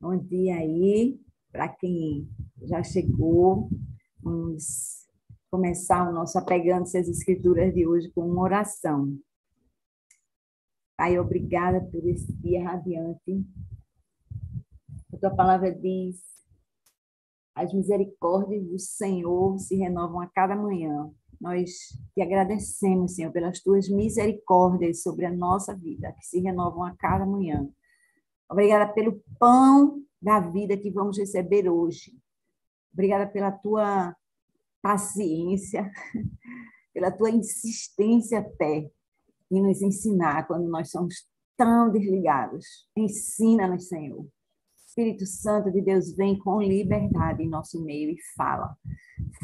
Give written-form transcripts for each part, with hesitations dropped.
Bom dia aí, para quem já chegou. Vamos começar o nosso Apegando-se às Escrituras de hoje com uma oração. Pai, obrigada por esse dia radiante. A tua palavra diz: as misericórdias do Senhor se renovam a cada manhã. Nós te agradecemos, Senhor, pelas tuas misericórdias sobre a nossa vida, que se renovam a cada manhã. Obrigada pelo pão da vida que vamos receber hoje. Obrigada pela tua paciência, pela tua insistência até em nos ensinar quando nós somos tão desligados. Ensina-nos, Senhor. Espírito Santo de Deus, vem com liberdade em nosso meio e fala.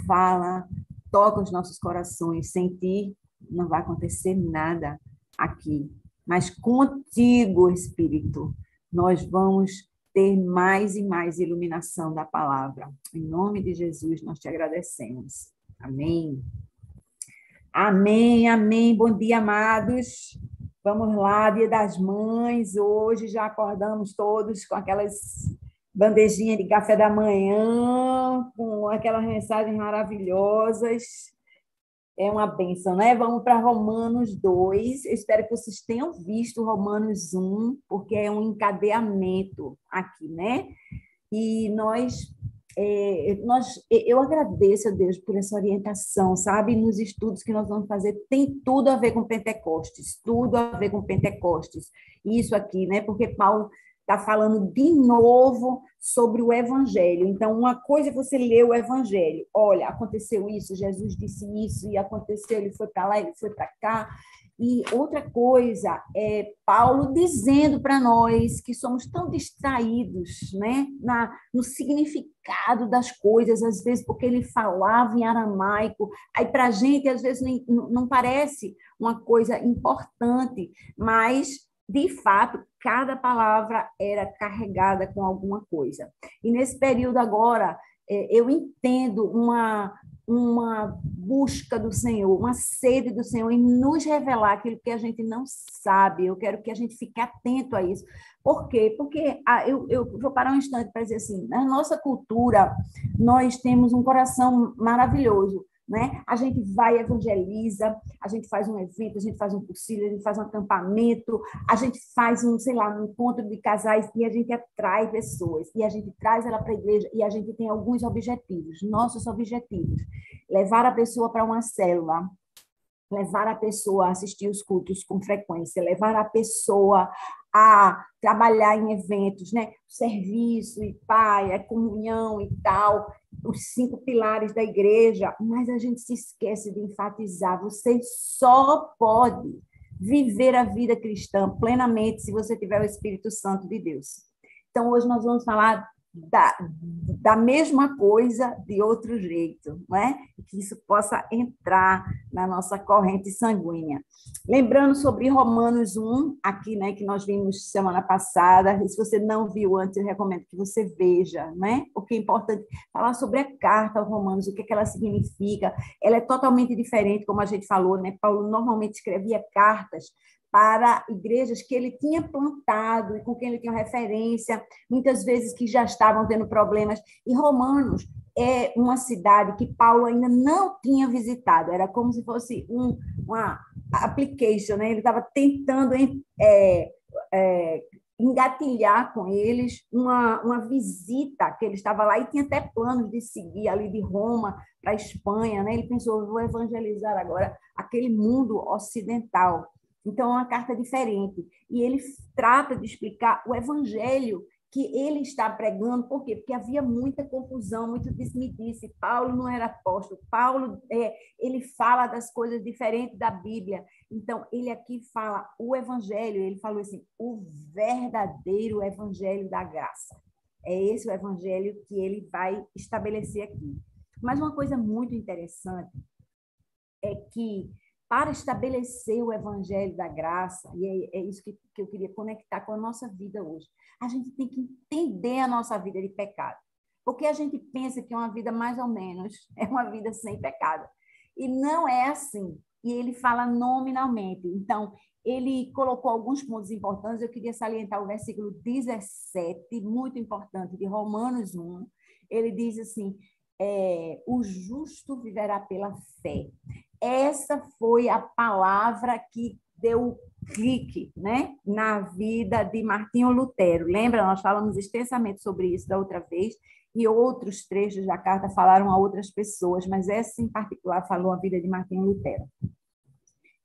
Fala, toca os nossos corações. Sem ti não vai acontecer nada aqui. Mas contigo, Espírito, nós vamos ter mais e mais iluminação da palavra. Em nome de Jesus, nós te agradecemos. Amém. Amém, amém. Bom dia, amados. Vamos lá, Dia das Mães. Hoje já acordamos todos com aquelas bandejinhas de café da manhã, com aquelas mensagens maravilhosas. É uma bênção, né? Vamos para Romanos 2. Eu espero que vocês tenham visto Romanos 1, porque é um encadeamento aqui, né? E eu agradeço a Deus por essa orientação, sabe? Nos estudos que nós vamos fazer, tem tudo a ver com Pentecostes, tudo a ver com Pentecostes. Isso aqui, né? Porque Paulo está falando de novo sobre o Evangelho. Então, uma coisa é você ler o Evangelho. Olha, aconteceu isso, Jesus disse isso, e aconteceu, ele foi para lá, ele foi para cá. E outra coisa é Paulo dizendo para nós que somos tão distraídos, né, no significado das coisas, às vezes porque ele falava em aramaico, aí para a gente às vezes não parece uma coisa importante, mas de fato cada palavra era carregada com alguma coisa. E nesse período agora eu entendo uma busca do Senhor, uma sede do Senhor em nos revelar aquilo que a gente não sabe. Eu quero que a gente fique atento a isso. Por quê? Porque eu vou parar um instante para dizer assim, na nossa cultura, nós temos um coração maravilhoso, né? A gente vai, evangeliza, a gente faz um evento, a gente faz um cursilho, a gente faz um acampamento, a gente faz sei lá, um encontro de casais e a gente atrai pessoas, e a gente traz ela para a igreja e a gente tem alguns objetivos, nossos objetivos. Levar a pessoa para uma célula, levar a pessoa a assistir os cultos com frequência, levar a pessoa a trabalhar em eventos, né? Serviço e pai, a comunhão e tal, os 5 pilares da igreja, mas a gente se esquece de enfatizar, você só pode viver a vida cristã plenamente se você tiver o Espírito Santo de Deus. Então, hoje nós vamos falar da mesma coisa de outro jeito, não é? Que isso possa entrar na nossa corrente sanguínea. Lembrando sobre Romanos 1, aqui, né, que nós vimos semana passada, e se você não viu antes, eu recomendo que você veja, né? Porque é importante falar sobre a carta aos Romanos, o que ela significa. Ela é totalmente diferente, como a gente falou, né? Paulo normalmente escrevia cartas para igrejas que ele tinha plantado e com quem ele tinha referência, muitas vezes que já estavam tendo problemas. E Romanos é uma cidade que Paulo ainda não tinha visitado, era como se fosse uma application, né? Ele estava tentando engatilhar com eles uma visita, que ele estava lá e tinha até planos de seguir ali de Roma para a Espanha, né? Ele pensou, vou evangelizar agora aquele mundo ocidental. Então, é uma carta diferente. E ele trata de explicar o evangelho que ele está pregando. Por quê? Porque havia muita confusão, muito disse-me-disse. Paulo não era apóstolo. Paulo, ele fala das coisas diferentes da Bíblia. Então, ele aqui fala o evangelho. Ele falou assim, o verdadeiro evangelho da graça. É esse o evangelho que ele vai estabelecer aqui. Mas uma coisa muito interessante é que para estabelecer o evangelho da graça, e é isso que eu queria conectar com a nossa vida hoje, a gente tem que entender a nossa vida de pecado. Porque a gente pensa que uma vida mais ou menos é uma vida sem pecado. E não é assim. E ele fala nominalmente. Então, ele colocou alguns pontos importantes. Eu queria salientar o versículo 17, muito importante, de Romanos 1. Ele diz assim, o justo viverá pela fé. Essa foi a palavra que deu clique, né, na vida de Martinho Lutero. Lembra? Nós falamos extensamente sobre isso da outra vez, e outros trechos da carta falaram a outras pessoas, mas essa em particular falou a vida de Martinho Lutero.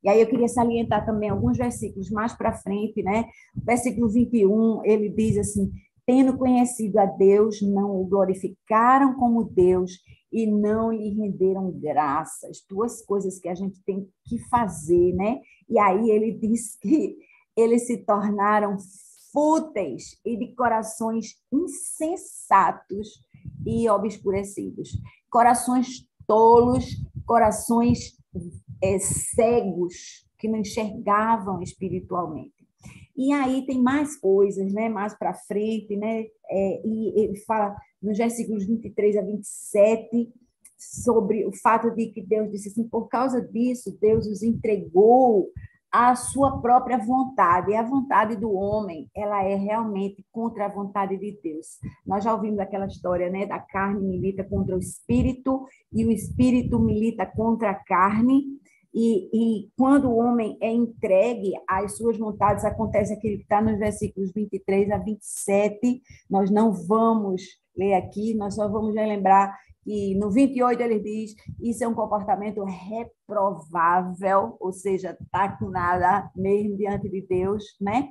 E aí eu queria salientar também alguns versículos mais para frente, né? O versículo 21, ele diz assim: tendo conhecido a Deus, não o glorificaram como Deus e não lhe renderam graças. Duas coisas que a gente tem que fazer, né? E aí ele diz que eles se tornaram fúteis e de corações insensatos e obscurecidos. Corações tolos, corações cegos, que não enxergavam espiritualmente. E aí tem mais coisas, né, mais para frente, né, e ele fala nos versículos 23 a 27 sobre o fato de que Deus disse assim, por causa disso, Deus os entregou à sua própria vontade, e a vontade do homem, ela é realmente contra a vontade de Deus. Nós já ouvimos aquela história, né, da carne milita contra o espírito, e o espírito milita contra a carne, e quando o homem é entregue às suas vontades, acontece aquilo que está nos versículos 23 a 27. Nós não vamos ler aqui, nós só vamos lembrar que no 28 ele diz: isso é um comportamento reprovável, ou seja, está com nada mesmo diante de Deus, né?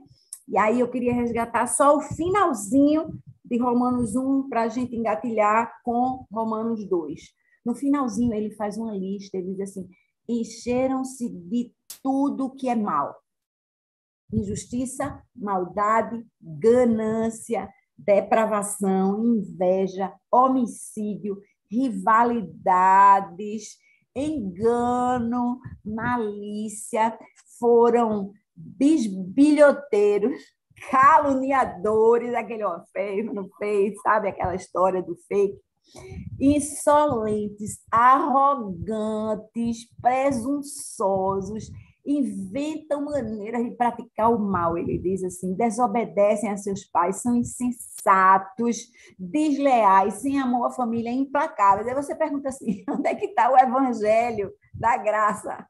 E aí eu queria resgatar só o finalzinho de Romanos 1 para a gente engatilhar com Romanos 2. No finalzinho ele faz uma lista, ele diz assim: encheram-se de tudo que é mal. Injustiça, maldade, ganância, depravação, inveja, homicídio, rivalidades, engano, malícia, foram bisbilhoteiros, caluniadores, aquele ó, fez, não fez, sabe aquela história do fake? Insolentes, arrogantes, presunçosos, inventam maneiras de praticar o mal, ele diz assim, desobedecem a seus pais, são insensatos, desleais, sem amor à família, implacáveis. Aí você pergunta assim, onde é que está o evangelho da graça?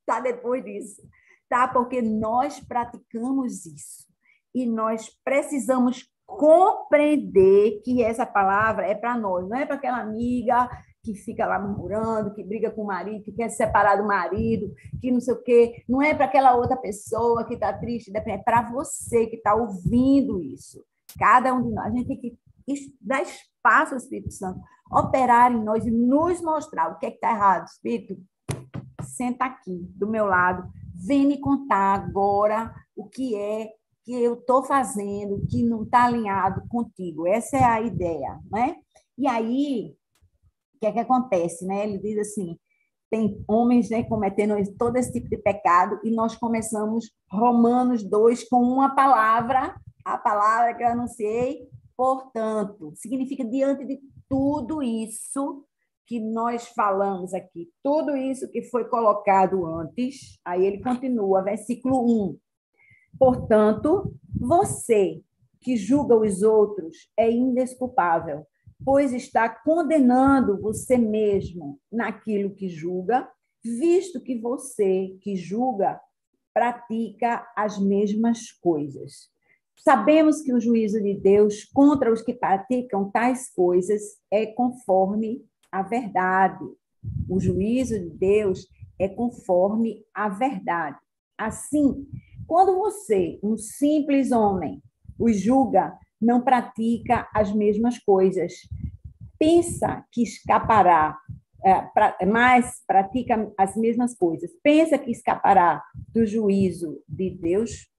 Está depois disso. Tá? Porque nós praticamos isso. E nós precisamos compreender que essa palavra é para nós, não é para aquela amiga que fica lá murmurando, que briga com o marido, que quer se separar do marido, que não sei o quê, não é para aquela outra pessoa que está triste, é para você que está ouvindo isso. Cada um de nós, a gente tem que dar espaço ao Espírito Santo operar em nós e nos mostrar o que é que está errado. Espírito, senta aqui do meu lado, vem me contar agora o que é que eu estou fazendo, que não está alinhado contigo. Essa é a ideia, né? E aí, o que é que acontece, né? Ele diz assim, tem homens, né, cometendo todo esse tipo de pecado, e nós começamos Romanos 2 com uma palavra, a palavra que eu anunciei, portanto, significa diante de tudo isso que nós falamos aqui, tudo isso que foi colocado antes, aí ele continua, versículo 1. Portanto, você que julga os outros é indesculpável, pois está condenando você mesmo naquilo que julga, visto que você que julga pratica as mesmas coisas. Sabemos que o juízo de Deus contra os que praticam tais coisas é conforme a verdade. O juízo de Deus é conforme a verdade. Assim, quando você, um simples homem, os julga, não pratica as mesmas coisas, pensa que escapará, mas pratica as mesmas coisas, pensa que escapará do juízo de Deus.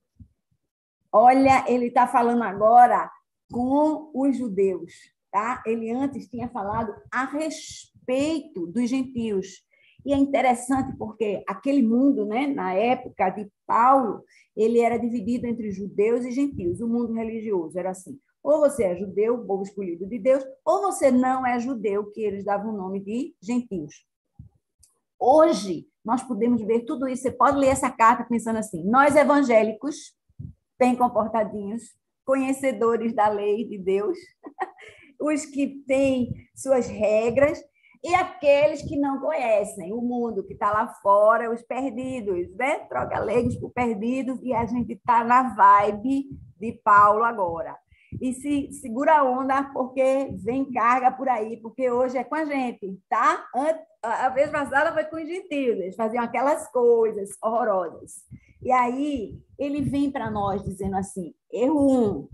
Olha, ele está falando agora com os judeus, tá? Ele antes tinha falado a respeito dos gentios. E é interessante porque aquele mundo, né, na época de Paulo, ele era dividido entre judeus e gentios. O mundo religioso era assim: ou você é judeu, o povo escolhido de Deus, ou você não é judeu, que eles davam o nome de gentios. Hoje, nós podemos ver tudo isso. Você pode ler essa carta pensando assim: nós evangélicos, bem comportadinhos, conhecedores da lei de Deus, os que têm suas regras, e aqueles que não conhecem o mundo que está lá fora, os perdidos, né? Troca leigos por perdidos, e a gente está na vibe de Paulo agora. E se segura a onda, porque vem carga por aí, porque hoje é com a gente, tá? A vez passada foi com os gentios, eles faziam aquelas coisas horrorosas. E aí ele vem para nós dizendo assim: erro 1,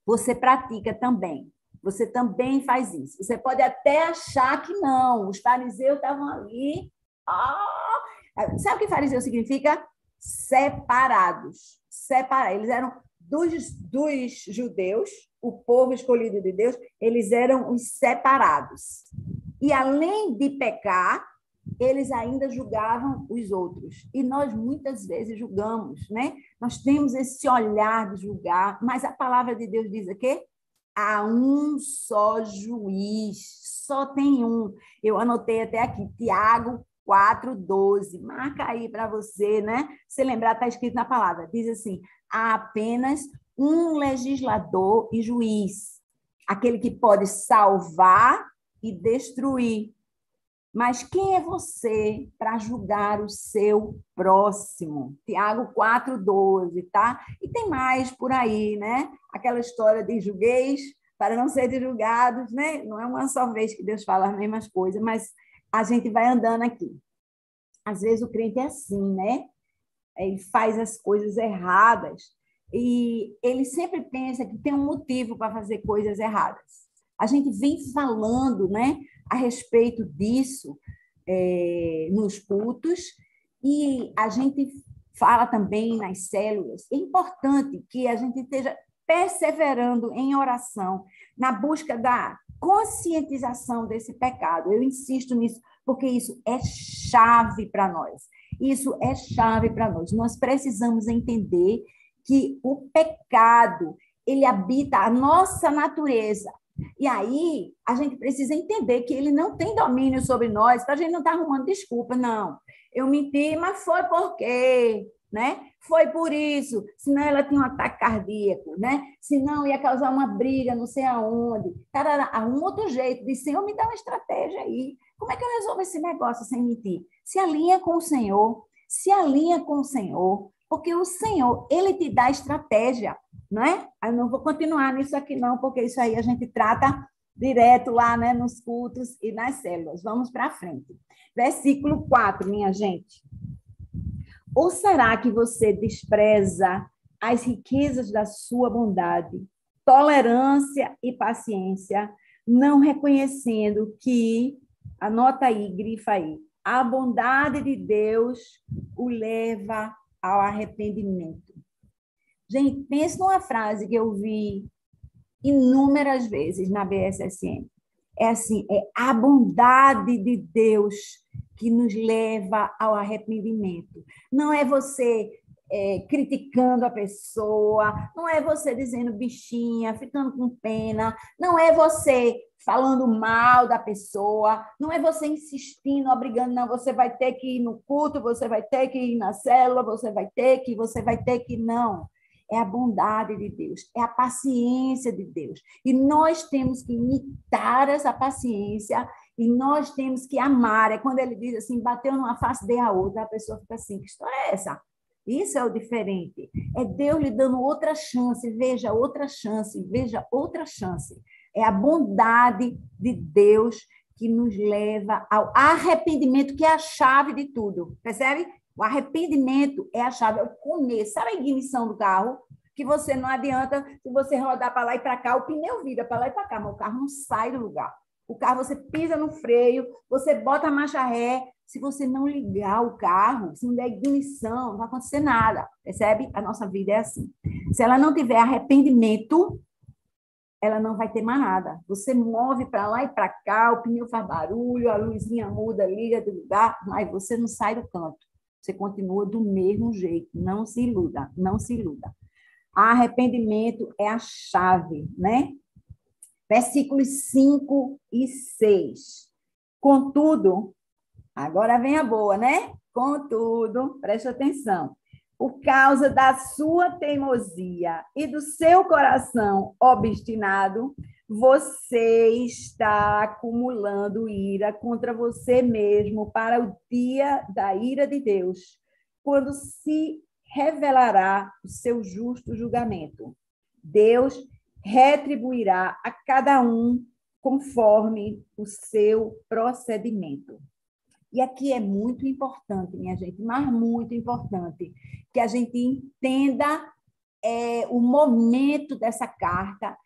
você pratica também. Você também faz isso. Você pode até achar que não. Os fariseus estavam ali. Sabe o que fariseu significa? Separados. Separados. Eles eram dos judeus, o povo escolhido de Deus, eles eram os separados. E além de pecar, eles ainda julgavam os outros. E nós muitas vezes julgamos, né? Nós temos esse olhar de julgar, mas a palavra de Deus diz o quê? Há um só juiz, só tem um. Eu anotei até aqui, Tiago 4:12. Marca aí para você, né? Se lembrar, está escrito na palavra. Diz assim: há apenas um legislador e juiz, aquele que pode salvar e destruir. Mas quem é você para julgar o seu próximo? Tiago 4:12, tá? E tem mais por aí, né? Aquela história de julgueis para não serem julgados, né? Não é uma só vez que Deus fala as mesmas coisas, mas a gente vai andando aqui. Às vezes o crente é assim, né? Ele faz as coisas erradas e ele sempre pensa que tem um motivo para fazer coisas erradas. A gente vem falando, né, a respeito disso nos cultos, e a gente fala também nas células. É importante que a gente esteja perseverando em oração, na busca da conscientização desse pecado. Eu insisto nisso, porque isso é chave para nós. Isso é chave para nós. Nós precisamos entender que o pecado, ele habita a nossa natureza. E aí, a gente precisa entender que ele não tem domínio sobre nós, para a gente não estar arrumando desculpa, não. Eu menti, mas foi por quê? Né? Foi por isso, senão ela tinha um ataque cardíaco, né? Senão ia causar uma briga, não sei aonde. Tarará, um outro jeito de Senhor, me dá uma estratégia aí. Como é que eu resolvo esse negócio sem mentir? Se alinha com o Senhor, se alinha com o Senhor, porque o Senhor, ele te dá estratégia, não é? Eu não vou continuar nisso aqui não, porque isso aí a gente trata direto lá, né, nos cultos e nas células. Vamos para frente. Versículo 4, minha gente. Ou será que você despreza as riquezas da sua bondade, tolerância e paciência, não reconhecendo que, anota aí, grifa aí, a bondade de Deus o leva ao arrependimento? Gente, pense numa frase que eu vi inúmeras vezes na BSSM. É assim, é a bondade de Deus que nos leva ao arrependimento. Não é você criticando a pessoa, não é você dizendo bichinha, ficando com pena, não é você falando mal da pessoa, não é você insistindo, obrigando, não, você vai ter que ir no culto, você vai ter que ir na célula, você vai ter que, não. É a bondade de Deus, é a paciência de Deus. E nós temos que imitar essa paciência e nós temos que amar. É quando ele diz assim, bateu numa face, dê a outra, a pessoa fica assim, que história é essa? Isso é o diferente. É Deus lhe dando outra chance, veja outra chance, veja outra chance. É a bondade de Deus que nos leva ao arrependimento, que é a chave de tudo. Percebe? O arrependimento é a chave, é o começo. Sabe a ignição do carro? Que você não adianta, se você rodar para lá e para cá, o pneu vira para lá e para cá, mas o carro não sai do lugar. O carro, você pisa no freio, você bota a marcha ré. Se você não ligar o carro, se não der ignição, não vai acontecer nada. Percebe? A nossa vida é assim. Se ela não tiver arrependimento, ela não vai ter mais nada. Você move para lá e para cá, o pneu faz barulho, a luzinha muda, liga do lugar, mas você não sai do canto. Você continua do mesmo jeito. Não se iluda, não se iluda. Arrependimento é a chave, né? Versículos 5 e 6. Contudo, Agora vem a boa, né? Contudo, preste atenção. Por causa da sua teimosia e do seu coração obstinado, você está acumulando ira contra você mesmo para o dia da ira de Deus, quando se revelará o seu justo julgamento. Deus retribuirá a cada um conforme o seu procedimento. E aqui é muito importante, minha gente, mas muito importante, que a gente entenda o momento dessa carta,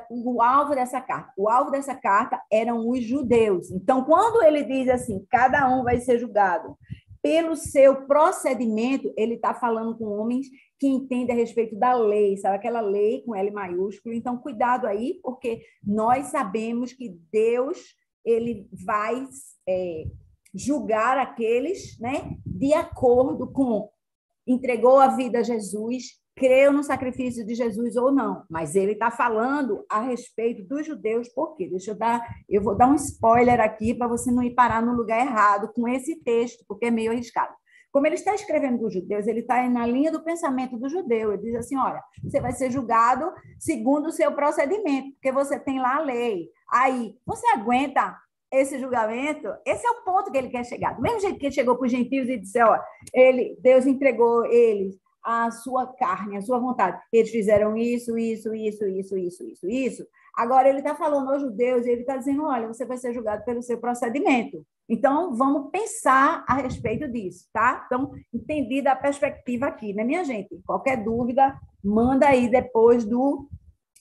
o alvo dessa carta. O alvo dessa carta eram os judeus. Então, quando ele diz assim, cada um vai ser julgado pelo seu procedimento, ele está falando com homens que entendem a respeito da lei, sabe? Aquela lei com L maiúsculo. Então, cuidado aí, porque nós sabemos que Deus ele vai julgar aqueles, né, de acordo com entregou a vida a Jesus, creu no sacrifício de Jesus ou não. Mas ele está falando a respeito dos judeus, por quê? Eu vou dar um spoiler aqui para você não ir parar no lugar errado com esse texto, porque é meio arriscado. Como ele está escrevendo dos judeus, ele está na linha do pensamento do judeu. Ele diz assim, olha, você vai ser julgado segundo o seu procedimento, porque você tem lá a lei. Aí, você aguenta esse julgamento? Esse é o ponto que ele quer chegar. Do mesmo jeito que ele chegou para os gentios e disse, ó, Deus entregou eles a sua carne, a sua vontade. Eles fizeram isso. Agora ele está falando aos judeus e ele está dizendo, olha, você vai ser julgado pelo seu procedimento. Então, vamos pensar a respeito disso, tá? Então, entendida a perspectiva aqui, né, minha gente? Qualquer dúvida, manda aí depois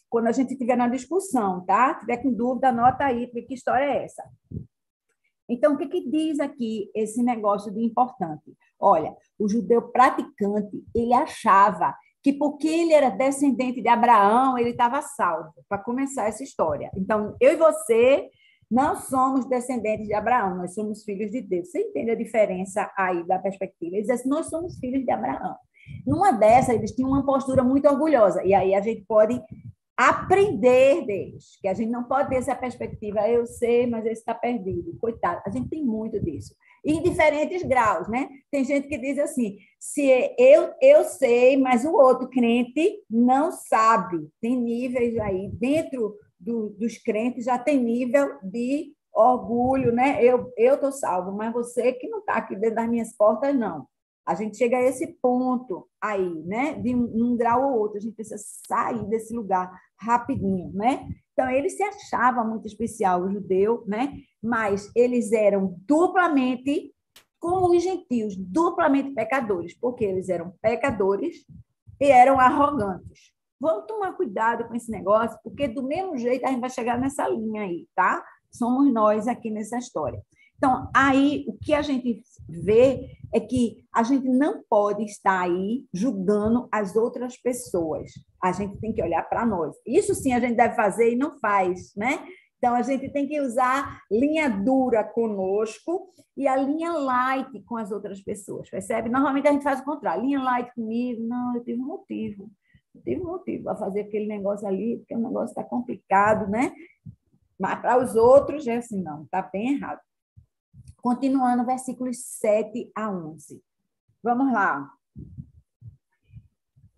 quando a gente estiver na discussão, tá? Se tiver com dúvida, anota aí, porque que história é essa? Então, o que diz aqui esse negócio de importante? Olha, o judeu praticante, ele achava que porque ele era descendente de Abraão, ele estava salvo, para começar essa história. Então, eu e você não somos descendentes de Abraão, nós somos filhos de Deus. Você entende a diferença aí da perspectiva? Eles dizem assim, nós somos filhos de Abraão. Numa dessas, eles tinham uma postura muito orgulhosa, e aí a gente pode aprender deles, que a gente não pode ter essa perspectiva, eu sei, mas esse está perdido, coitado, a gente tem muito disso, e em diferentes graus, né? Tem gente que diz assim, se eu sei, mas o outro crente não sabe, tem níveis aí, dentro dos crentes já tem nível de orgulho, né? Eu estou salvo, mas você que não está aqui dentro das minhas portas, não. A gente chega a esse ponto aí, né? De um grau ou outro, a gente precisa sair desse lugar rapidinho, né? Então, ele se achava muito especial, o judeu, né? Mas eles eram duplamente, como os gentios, duplamente pecadores, porque eles eram pecadores e eram arrogantes. Vamos tomar cuidado com esse negócio, porque do mesmo jeito a gente vai chegar nessa linha aí, tá? Somos nós aqui nessa história. Então, aí, o que a gente vê é que a gente não pode estar aí julgando as outras pessoas. A gente tem que olhar para nós. Isso sim a gente deve fazer e não faz, né? Então, a gente tem que usar linha dura conosco e a linha light com as outras pessoas, percebe? Normalmente a gente faz o contrário. Linha light comigo, não, eu tive um motivo. Eu tive um motivo para fazer aquele negócio ali, porque o negócio está complicado, né? Mas para os outros é assim, não, está bem errado. Continuando, versículos 7 a 11. Vamos lá.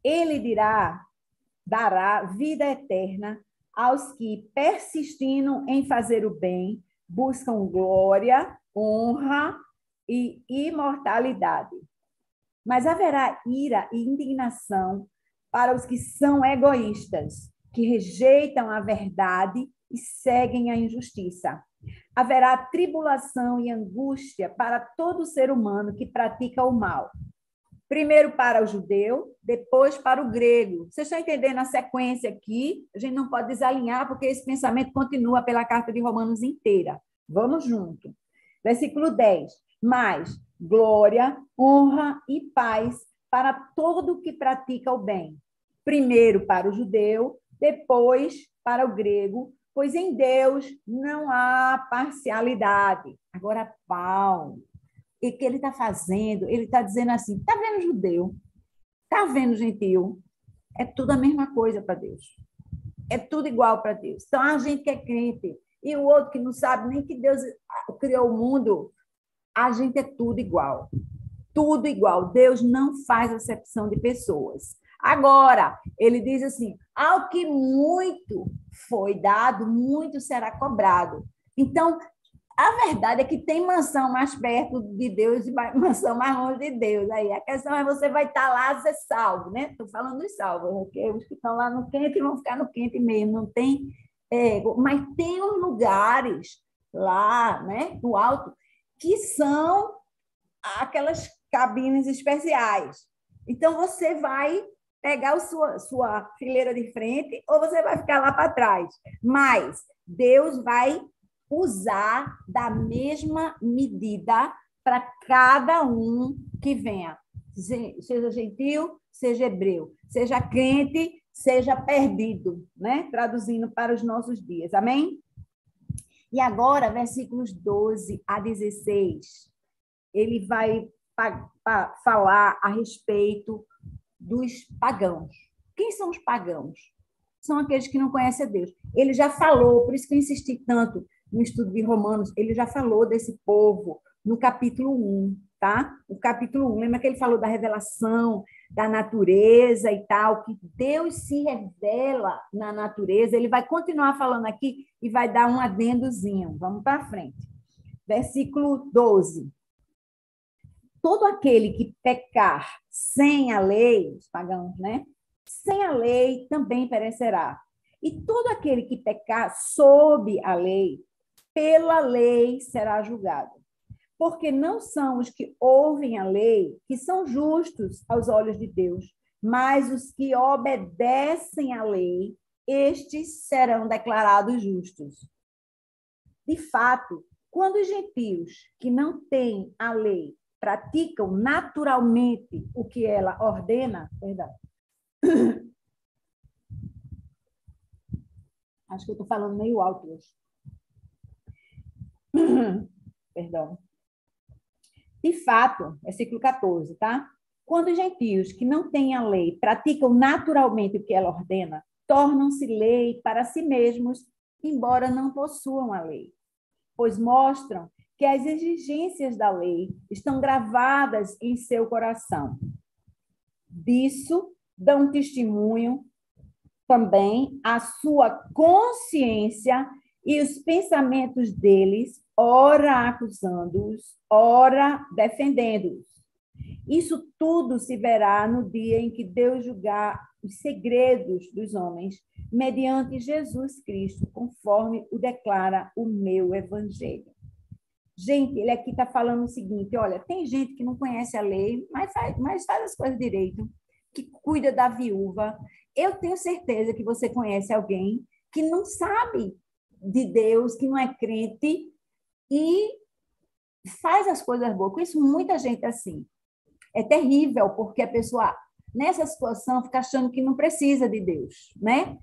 Ele dará vida eterna aos que, persistindo em fazer o bem, buscam glória, honra e imortalidade. Mas haverá ira e indignação para os que são egoístas, que rejeitam a verdade e seguem a injustiça. Haverá tribulação e angústia para todo ser humano que pratica o mal. Primeiro para o judeu, depois para o grego. Vocês estão entendendo a sequência aqui? A gente não pode desalinhar, porque esse pensamento continua pela carta de Romanos inteira. Vamos junto. Versículo 10. Mas glória, honra e paz para todo que pratica o bem. Primeiro para o judeu, depois para o grego, pois em Deus não há parcialidade. Agora, Paulo, o que ele está fazendo? Ele está dizendo assim, está vendo judeu? Está vendo gentil? É tudo a mesma coisa para Deus. É tudo igual para Deus. Então, a gente que é crente e o outro que não sabe nem que Deus criou o mundo, a gente é tudo igual. Tudo igual. Deus não faz acepção de pessoas. Agora, ele diz assim: ao que muito foi dado, muito será cobrado. Então, a verdade é que tem mansão mais perto de Deus e mansão mais longe de Deus. Aí a questão é você vai estar lá, ser salvo, né? Estou falando dos salvos, porque os que estão lá no quente vão ficar no quente mesmo, não tem. Mas tem uns lugares lá, né, no alto, que são aquelas cabines especiais. Então, você vai pegar a sua fileira de frente ou você vai ficar lá para trás. Mas Deus vai usar da mesma medida para cada um que venha. Seja gentil, seja hebreu, seja crente, seja perdido, né? Traduzindo para os nossos dias. Amém? E agora, versículos 12 a 16, ele vai falar a respeito dos pagãos. Quem são os pagãos? São aqueles que não conhecem a Deus. Ele já falou, por isso que eu insisti tanto no estudo de Romanos, ele já falou desse povo no capítulo 1, tá? O capítulo 1, lembra que ele falou da revelação, da natureza e tal, que Deus se revela na natureza. Ele vai continuar falando aqui e vai dar um adendozinho. Vamos para frente. Versículo 12. Todo aquele que pecar sem a lei, os pagãos, né? Sem a lei também perecerá. E todo aquele que pecar sob a lei, pela lei será julgado. Porque não são os que ouvem a lei que são justos aos olhos de Deus, mas os que obedecem à lei, estes serão declarados justos. De fato, quando os gentios que não têm a lei praticam naturalmente o que ela ordena, perdão. Acho que eu estou falando meio alto hoje. Perdão. De fato, versículo 14, tá? Quando os gentios que não têm a lei praticam naturalmente o que ela ordena, tornam-se lei para si mesmos, embora não possuam a lei, pois mostram que as exigências da lei estão gravadas em seu coração. Disso dão testemunho também a sua consciência e os pensamentos deles, ora acusando-os, ora defendendo-os. Isso tudo se verá no dia em que Deus julgar os segredos dos homens, mediante Jesus Cristo, conforme o declara o meu evangelho. Gente, ele aqui está falando o seguinte, olha, tem gente que não conhece a lei, mas faz as coisas direito, que cuida da viúva. Eu tenho certeza que você conhece alguém que não sabe de Deus, que não é crente e faz as coisas boas. Conheço muita gente assim. É terrível, porque a pessoa, nessa situação, fica achando que não precisa de Deus, né?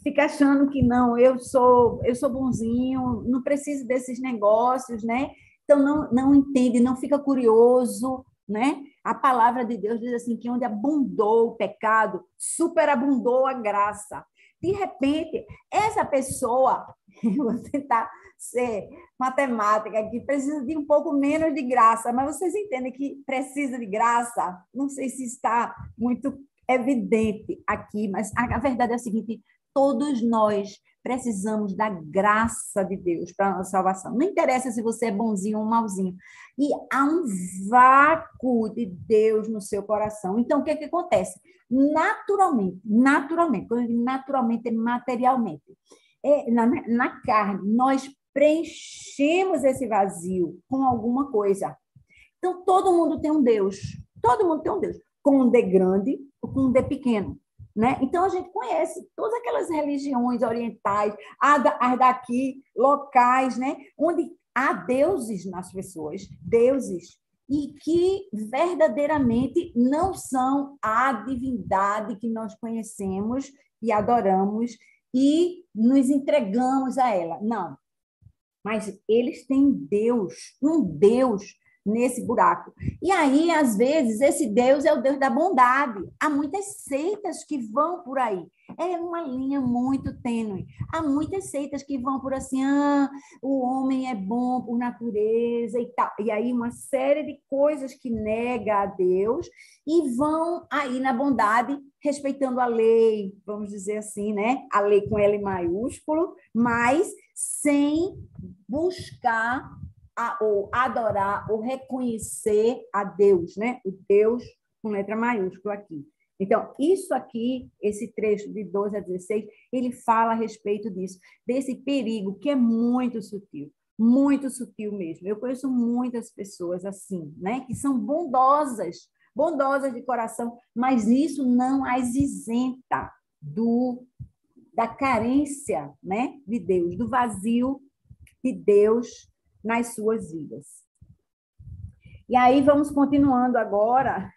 Fica achando que não, eu sou bonzinho, não preciso desses negócios, né? Então, não entende, não fica curioso, né? A palavra de Deus diz assim, que onde abundou o pecado, superabundou a graça. De repente, essa pessoa, eu vou tentar ser matemática aqui, precisa de um pouco menos de graça, mas vocês entendem que precisa de graça? Não sei se está muito evidente aqui, mas a verdade é a seguinte, todos nós precisamos da graça de Deus para a nossa salvação. Não interessa se você é bonzinho ou malzinho. E há um vácuo de Deus no seu coração. Então, o que acontece? Naturalmente, quando eu digo naturalmente, é materialmente, na carne, nós preenchemos esse vazio com alguma coisa. Então, todo mundo tem um Deus. Todo mundo tem um Deus. Com um D grande ou com um D pequeno. Né? Então, a gente conhece todas aquelas religiões orientais, as daqui, locais, né? Onde há deuses nas pessoas, deuses, e que verdadeiramente não são a divindade que nós conhecemos e adoramos e nos entregamos a ela. Não. Mas eles têm Deus, um Deus nesse buraco. E aí, às vezes, esse Deus é o Deus da bondade. Há muitas seitas que vão por aí. É uma linha muito tênue. Há muitas seitas que vão por assim, o homem é bom por natureza e tal. E aí uma série de coisas que nega a Deus e vão aí na bondade, respeitando a lei, vamos dizer assim, né? A lei com L maiúsculo, mas sem buscar ou adorar ou reconhecer a Deus, né? O Deus com letra maiúscula aqui. Então, isso aqui, esse trecho de 12 a 16, ele fala a respeito disso, desse perigo que é muito sutil mesmo. Eu conheço muitas pessoas assim, né? Que são bondosas de coração, mas isso não as isenta da carência, né, de Deus, do vazio de Deus nas suas vidas. E aí vamos continuando agora.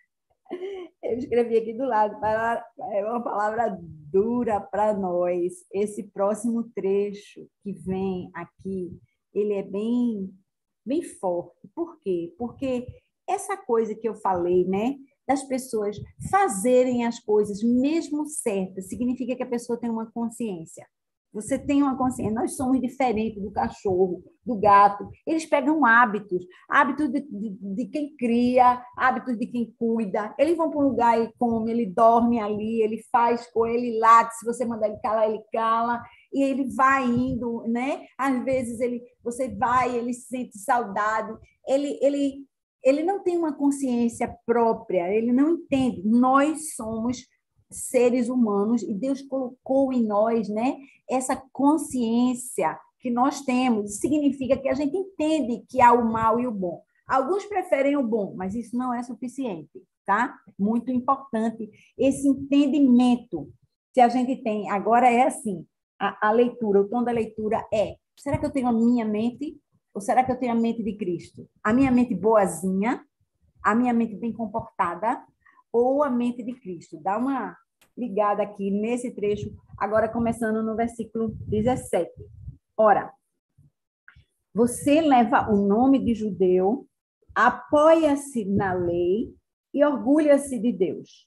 Eu escrevi aqui do lado, é uma palavra dura para nós. Esse próximo trecho que vem aqui, ele é bem forte. Por quê? Porque essa coisa que eu falei, né, das pessoas fazerem as coisas mesmo certas, significa que a pessoa tem uma consciência. Você tem uma consciência. Nós somos diferentes do cachorro, do gato. Eles pegam hábitos de quem cria, hábitos de quem cuida. Eles vão para um lugar e come, ele dorme ali, ele faz com ele late. Se você mandar ele calar, ele cala. E ele vai indo, né? Às vezes você vai, ele se sente saudade. Ele não tem uma consciência própria, ele não entende. Nós somos seres humanos e Deus colocou em nós, né, essa consciência que nós temos. Significa que a gente entende que há o mal e o bom. Alguns preferem o bom, mas isso não é suficiente, tá? Muito importante esse entendimento que a gente tem. Agora é assim, a leitura, o tom da leitura é: será que eu tenho a minha mente ou será que eu tenho a mente de Cristo? A minha mente boazinha, a minha mente bem comportada ou a mente de Cristo? Dá uma ligada aqui nesse trecho, agora começando no versículo 17. Ora, você leva o nome de judeu, apoia-se na lei e orgulha-se de Deus.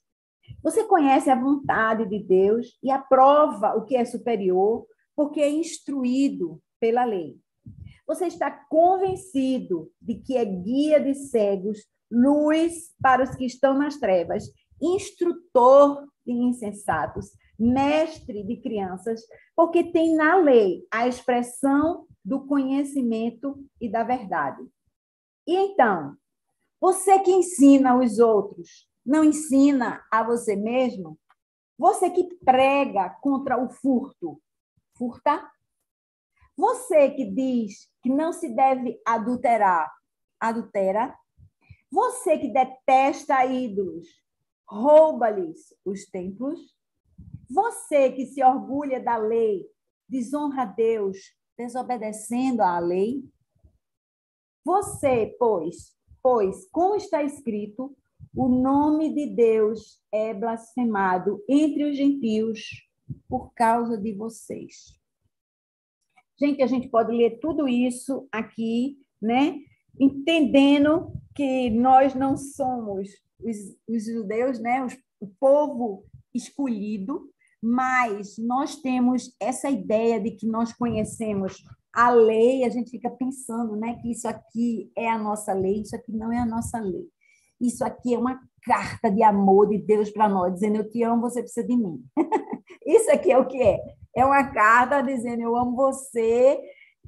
Você conhece a vontade de Deus e aprova o que é superior, porque é instruído pela lei. Você está convencido de que é guia de cegos, luz para os que estão nas trevas, instrutor de insensatos, mestre de crianças, porque tem na lei a expressão do conhecimento e da verdade. E então, você que ensina os outros, não ensina a você mesmo? Você que prega contra o furto, furta? Você que diz que não se deve adulterar, adultera? Você que detesta ídolos, rouba-lhes os templos? Você que se orgulha da lei, desonra a Deus, desobedecendo à lei? Você, pois, como está escrito, o nome de Deus é blasfemado entre os gentios por causa de vocês. Gente, a gente pode ler tudo isso aqui, né? Entendendo que nós não somos os judeus, né? O povo escolhido, mas nós temos essa ideia de que nós conhecemos a lei, a gente fica pensando, né, que isso aqui é a nossa lei, isso aqui não é a nossa lei. Isso aqui é uma carta de amor de Deus para nós, dizendo: eu te amo, você precisa de mim. Isso aqui é o que é. É uma carta dizendo: eu amo você,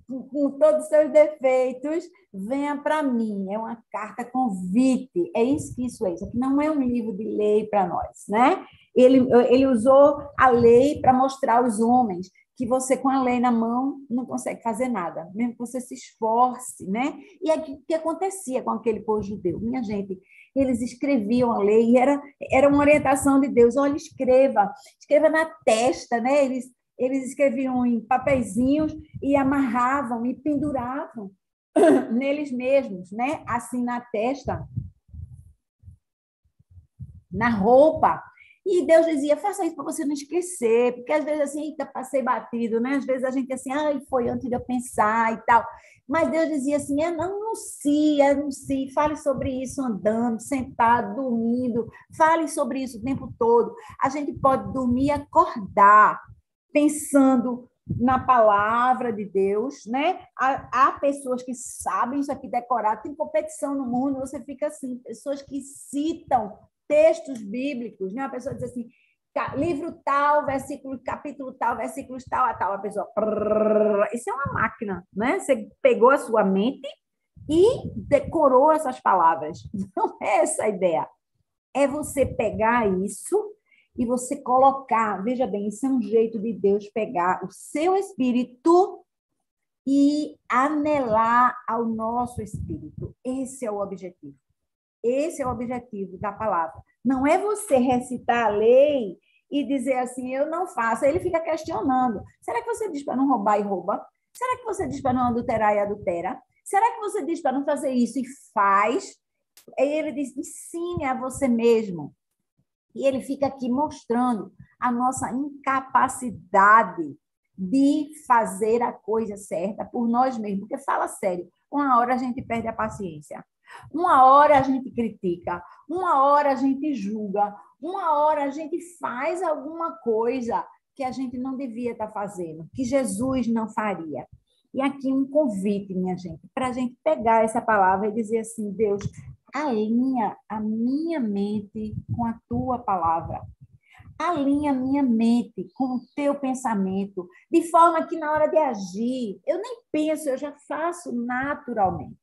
com todos os seus defeitos, venha para mim. É uma carta convite. É isso que isso é. Isso aqui não é um livro de lei para nós, né? Ele usou a lei para mostrar aos homens que você, com a lei na mão, não consegue fazer nada, mesmo que você se esforce, né? E o que acontecia com aquele povo judeu? Minha gente, eles escreviam a lei e era uma orientação de Deus: olha, escreva na testa, né? Eles escreviam em papeizinhos e amarravam e penduravam neles mesmos, né? Assim, na testa, na roupa. E Deus dizia, faça isso para você não esquecer, porque às vezes assim, eita, passei batido, né? Às vezes a gente assim, ai, foi antes de eu pensar e tal. Mas Deus dizia assim, anuncie, fale sobre isso andando, sentado, dormindo, fale sobre isso o tempo todo. A gente pode dormir e acordar pensando na palavra de Deus, né? Há pessoas que sabem isso aqui decorar, tem competição no mundo, você fica assim, pessoas que citam textos bíblicos, né? A pessoa diz assim, livro tal, versículo, capítulo tal, versículos tal a tal, a pessoa, isso é uma máquina, né? Você pegou a sua mente e decorou essas palavras. Não é essa a ideia. É você pegar isso e você colocar, veja bem, isso é um jeito de Deus pegar o seu espírito e anelar ao nosso espírito. Esse é o objetivo. Esse é o objetivo da palavra. Não é você recitar a lei e dizer assim, eu não faço. Aí ele fica questionando. Será que você diz para não roubar e rouba? Será que você diz para não adulterar e adultera? Será que você diz para não fazer isso e faz? Aí ele diz, ensine a você mesmo. E ele fica aqui mostrando a nossa incapacidade de fazer a coisa certa por nós mesmos. Porque fala sério, uma hora a gente perde a paciência, uma hora a gente critica, uma hora a gente julga, uma hora a gente faz alguma coisa que a gente não devia estar fazendo, que Jesus não faria. E aqui um convite, minha gente, para a gente pegar essa palavra e dizer assim, Deus, alinha a minha mente com a tua palavra. Alinha a minha mente com o teu pensamento, de forma que na hora de agir, eu nem penso, eu já faço naturalmente.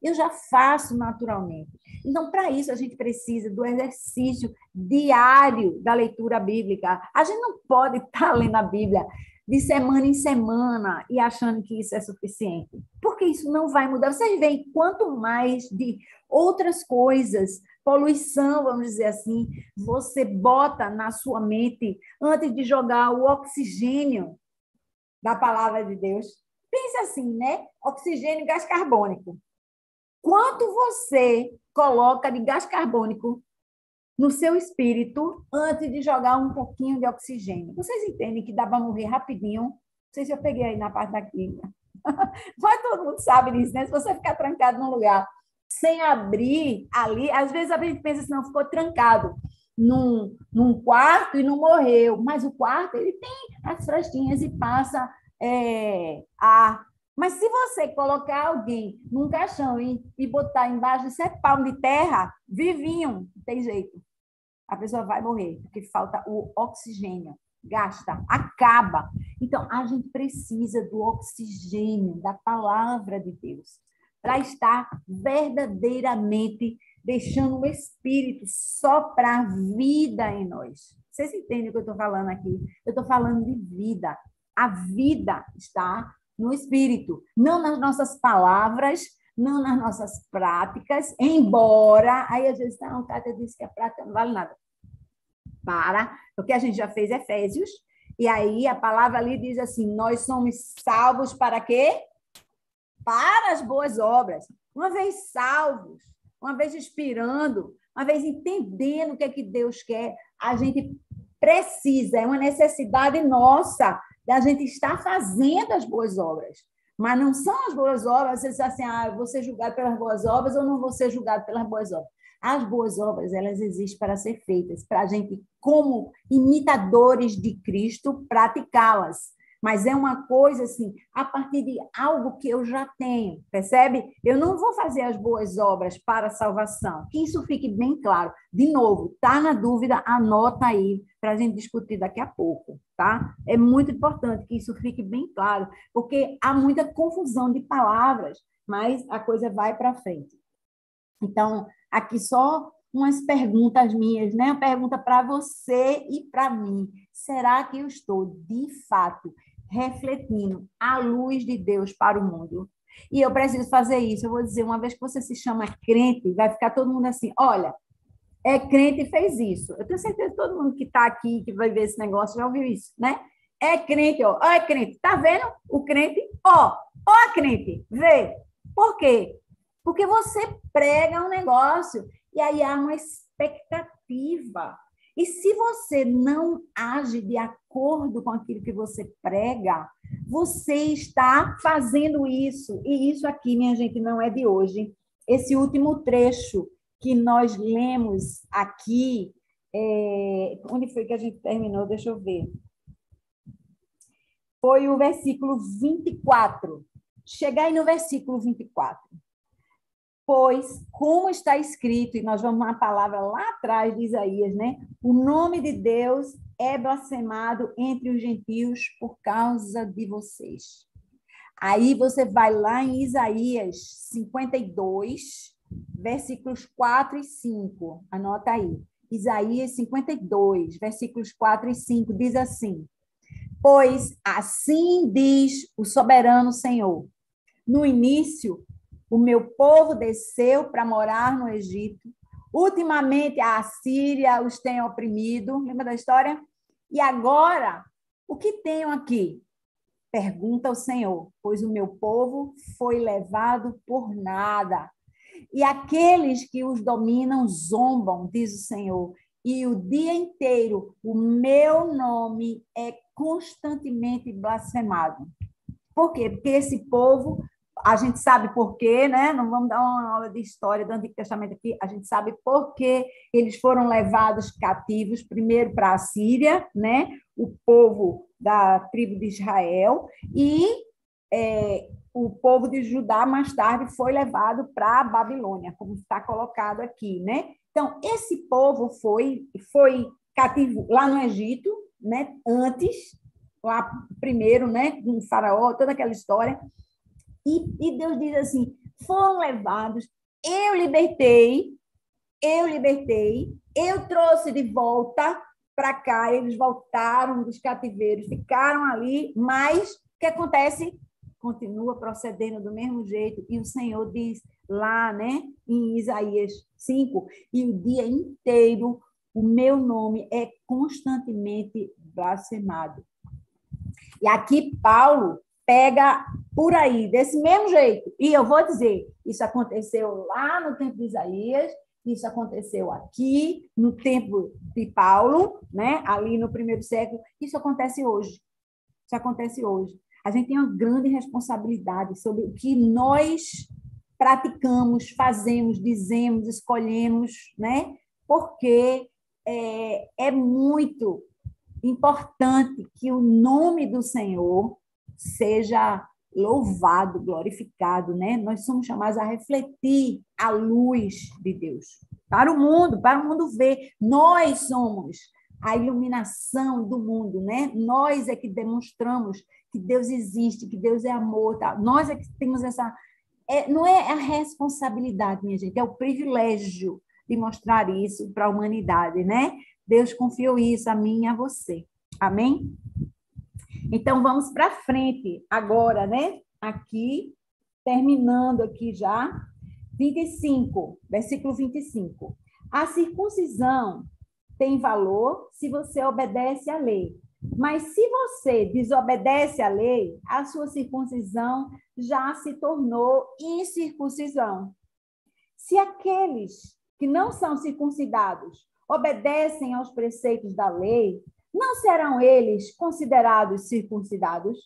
Eu já faço naturalmente. Então, para isso, a gente precisa do exercício diário da leitura bíblica. A gente não pode estar lendo a Bíblia de semana em semana e achando que isso é suficiente, porque isso não vai mudar. Vocês veem quanto mais de outras coisas, poluição, vamos dizer assim, você bota na sua mente antes de jogar o oxigênio da palavra de Deus. Pense assim, né? Oxigênio e gás carbônico. Quanto você coloca de gás carbônico no seu espírito antes de jogar um pouquinho de oxigênio? Vocês entendem que dá para morrer rapidinho? Não sei se eu peguei aí na parte da química. Mas todo mundo sabe disso, né? Se você ficar trancado num lugar sem abrir ali, às vezes a gente pensa assim, não, ficou trancado num quarto e não morreu. Mas o quarto, ele tem as frestinhas e passa ar. Mas se você colocar alguém num caixão e botar embaixo de 7 palmos de terra, vivinho, não tem jeito. A pessoa vai morrer, porque falta o oxigênio. Gasta, acaba. Então, a gente precisa do oxigênio, da palavra de Deus, para estar verdadeiramente deixando o Espírito soprar vida em nós. Vocês entendem o que eu estou falando aqui? Eu estou falando de vida. A vida está no Espírito, não nas nossas palavras, não nas nossas práticas, embora, aí às vezes, não, Cátia disse que a prática não vale nada. Porque a gente já fez Efésios, e aí a palavra ali diz assim, nós somos salvos para quê? Para as boas obras. Uma vez salvos, uma vez inspirando, uma vez entendendo o que é que Deus quer, a gente precisa, é uma necessidade nossa da gente estar fazendo as boas obras. Mas não são as boas obras, você diz assim, eu vou ser julgado pelas boas obras ou não vou ser julgado pelas boas obras. As boas obras, elas existem para ser feitas, para a gente, como imitadores de Cristo, praticá-las. Mas é uma coisa assim, a partir de algo que eu já tenho, percebe? Eu não vou fazer as boas obras para a salvação. Que isso fique bem claro. De novo, está na dúvida, anota aí para a gente discutir daqui a pouco, tá? É muito importante que isso fique bem claro, porque há muita confusão de palavras, mas a coisa vai para frente. Então, aqui só umas perguntas minhas, né? Uma pergunta para você e para mim. Será que eu estou, de fato, refletindo a luz de Deus para o mundo? E eu preciso fazer isso. Eu vou dizer, uma vez que você se chama crente, vai ficar todo mundo assim, olha, é crente e fez isso. Eu tenho certeza que todo mundo que está aqui, que vai ver esse negócio, já ouviu isso, né? É crente, ó é crente. Tá vendo o crente? Ó a crente, vê. Por quê? Porque você prega um negócio e aí há uma expectativa. E se você não age de acordo com aquilo que você prega, você está fazendo isso. E isso aqui, minha gente, não é de hoje. Esse último trecho que nós lemos aqui, onde foi que a gente terminou? Deixa eu ver. Foi o versículo 24. Chega aí no versículo 24. Pois, como está escrito, e nós vamos uma palavra lá atrás de Isaías, né? O nome de Deus é blasfemado entre os gentios por causa de vocês. Aí você vai lá em Isaías 52, versículos 4 e 5. Anota aí. Isaías 52, versículos 4 e 5, diz assim: Pois assim diz o soberano Senhor. No início, o meu povo desceu para morar no Egito. Ultimamente, a Assíria os tem oprimido. Lembra da história? E agora, o que tenho aqui? Pergunta o Senhor, pois o meu povo foi levado por nada. E aqueles que os dominam zombam, diz o Senhor. E o dia inteiro o meu nome é constantemente blasfemado. Por quê? Porque esse povo, a gente sabe por quê, né? Não vamos dar uma aula de história do Antigo Testamento aqui, a gente sabe por que eles foram levados cativos, primeiro para a Síria, né? O povo da tribo de Israel, e o povo de Judá, mais tarde, foi levado para a Babilônia, como está colocado aqui, né? Então, esse povo foi cativo lá no Egito, né? Antes, lá primeiro, né? Com o faraó, toda aquela história. E Deus diz assim, foram levados, eu libertei, eu trouxe de volta para cá, eles voltaram dos cativeiros, ficaram ali, mas o que acontece? Continua procedendo do mesmo jeito, e o Senhor diz lá, né, em Isaías 5, e o dia inteiro o meu nome é constantemente blasfemado. E aqui Paulo pega por aí, desse mesmo jeito. E eu vou dizer, isso aconteceu lá no tempo de Isaías, isso aconteceu aqui, no tempo de Paulo, né? Ali no primeiro século, isso acontece hoje. Isso acontece hoje. A gente tem uma grande responsabilidade sobre o que nós praticamos, fazemos, dizemos, escolhemos, né? Porque é muito importante que o nome do Senhor seja louvado, glorificado, né? Nós somos chamados a refletir a luz de Deus para o mundo ver. Nós somos a iluminação do mundo, né? Nós é que demonstramos que Deus existe, que Deus é amor, tá? Nós é que temos essa... não é a responsabilidade, minha gente, é o privilégio de mostrar isso para a humanidade, né? Deus confiou isso a mim e a você. Amém? Então, vamos para frente agora, né? Aqui, terminando aqui já, 25, versículo 25. A circuncisão tem valor se você obedece à lei. Mas se você desobedece à lei, a sua circuncisão já se tornou incircuncisão. Se aqueles que não são circuncidados obedecem aos preceitos da lei, não serão eles considerados circuncidados?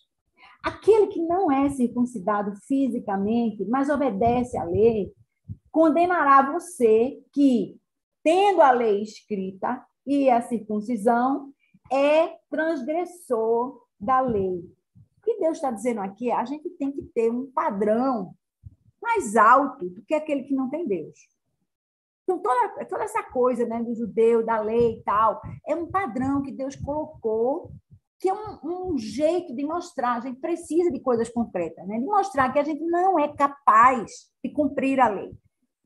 Aquele que não é circuncidado fisicamente, mas obedece à lei, condenará você que, tendo a lei escrita e a circuncisão, é transgressor da lei. O que Deus está dizendo aqui é a gente tem que ter um padrão mais alto do que aquele que não tem Deus. Então, toda essa coisa, né, do judeu, da lei e tal, é um padrão que Deus colocou, que é um jeito de mostrar. A gente precisa de coisas concretas, né? De mostrar que a gente não é capaz de cumprir a lei.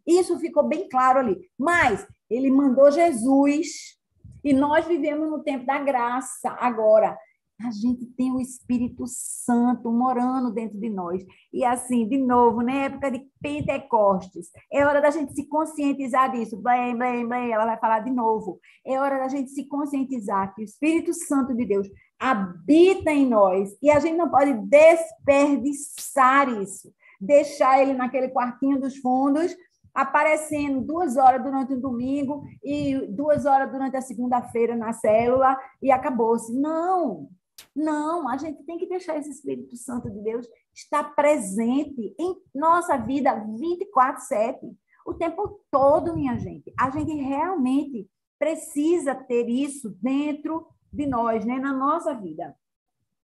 Isso ficou bem claro ali. Mas ele mandou Jesus e nós vivemos no tempo da graça agora. A gente tem o Espírito Santo morando dentro de nós. E assim, de novo, na época de Pentecostes, é hora da gente se conscientizar disso. Blém, blém, blém, ela vai falar de novo. É hora da gente se conscientizar que o Espírito Santo de Deus habita em nós e a gente não pode desperdiçar isso. Deixar ele naquele quartinho dos fundos aparecendo 2 horas durante o domingo e 2 horas durante a segunda-feira na célula e acabou-se. Não, não, a gente tem que deixar esse Espírito Santo de Deus estar presente em nossa vida 24/7, o tempo todo, minha gente. A gente realmente precisa ter isso dentro de nós, né, na nossa vida.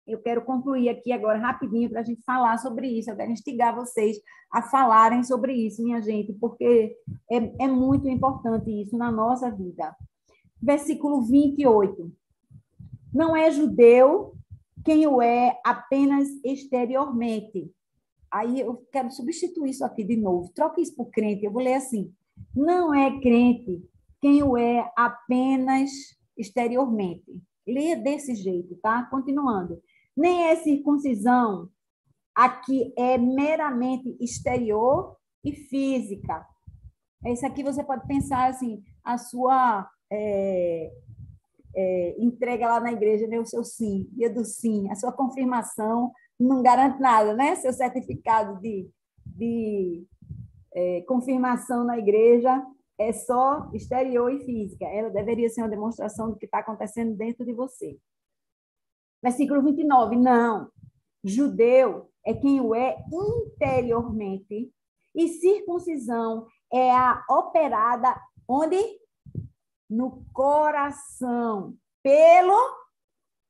Eu quero concluir aqui agora rapidinho para a gente falar sobre isso. Eu quero instigar vocês a falarem sobre isso, minha gente, porque é muito importante isso na nossa vida. Versículo 28. Não é judeu quem o é apenas exteriormente. Aí eu quero substituir isso aqui de novo. Troca isso por crente. Eu vou ler assim. Não é crente quem o é apenas exteriormente. Leia desse jeito, tá? Continuando. Nem é circuncisão aqui é meramente exterior e física. Isso aqui você pode pensar assim, a sua entrega lá na igreja, né, o seu sim, dia do sim, a sua confirmação não garante nada, né? Seu certificado de confirmação na igreja é só exterior e física. Ela deveria ser uma demonstração do que está acontecendo dentro de você. Versículo 29, não. Judeu é quem o é interiormente e circuncisão é a operada onde? No coração, pelo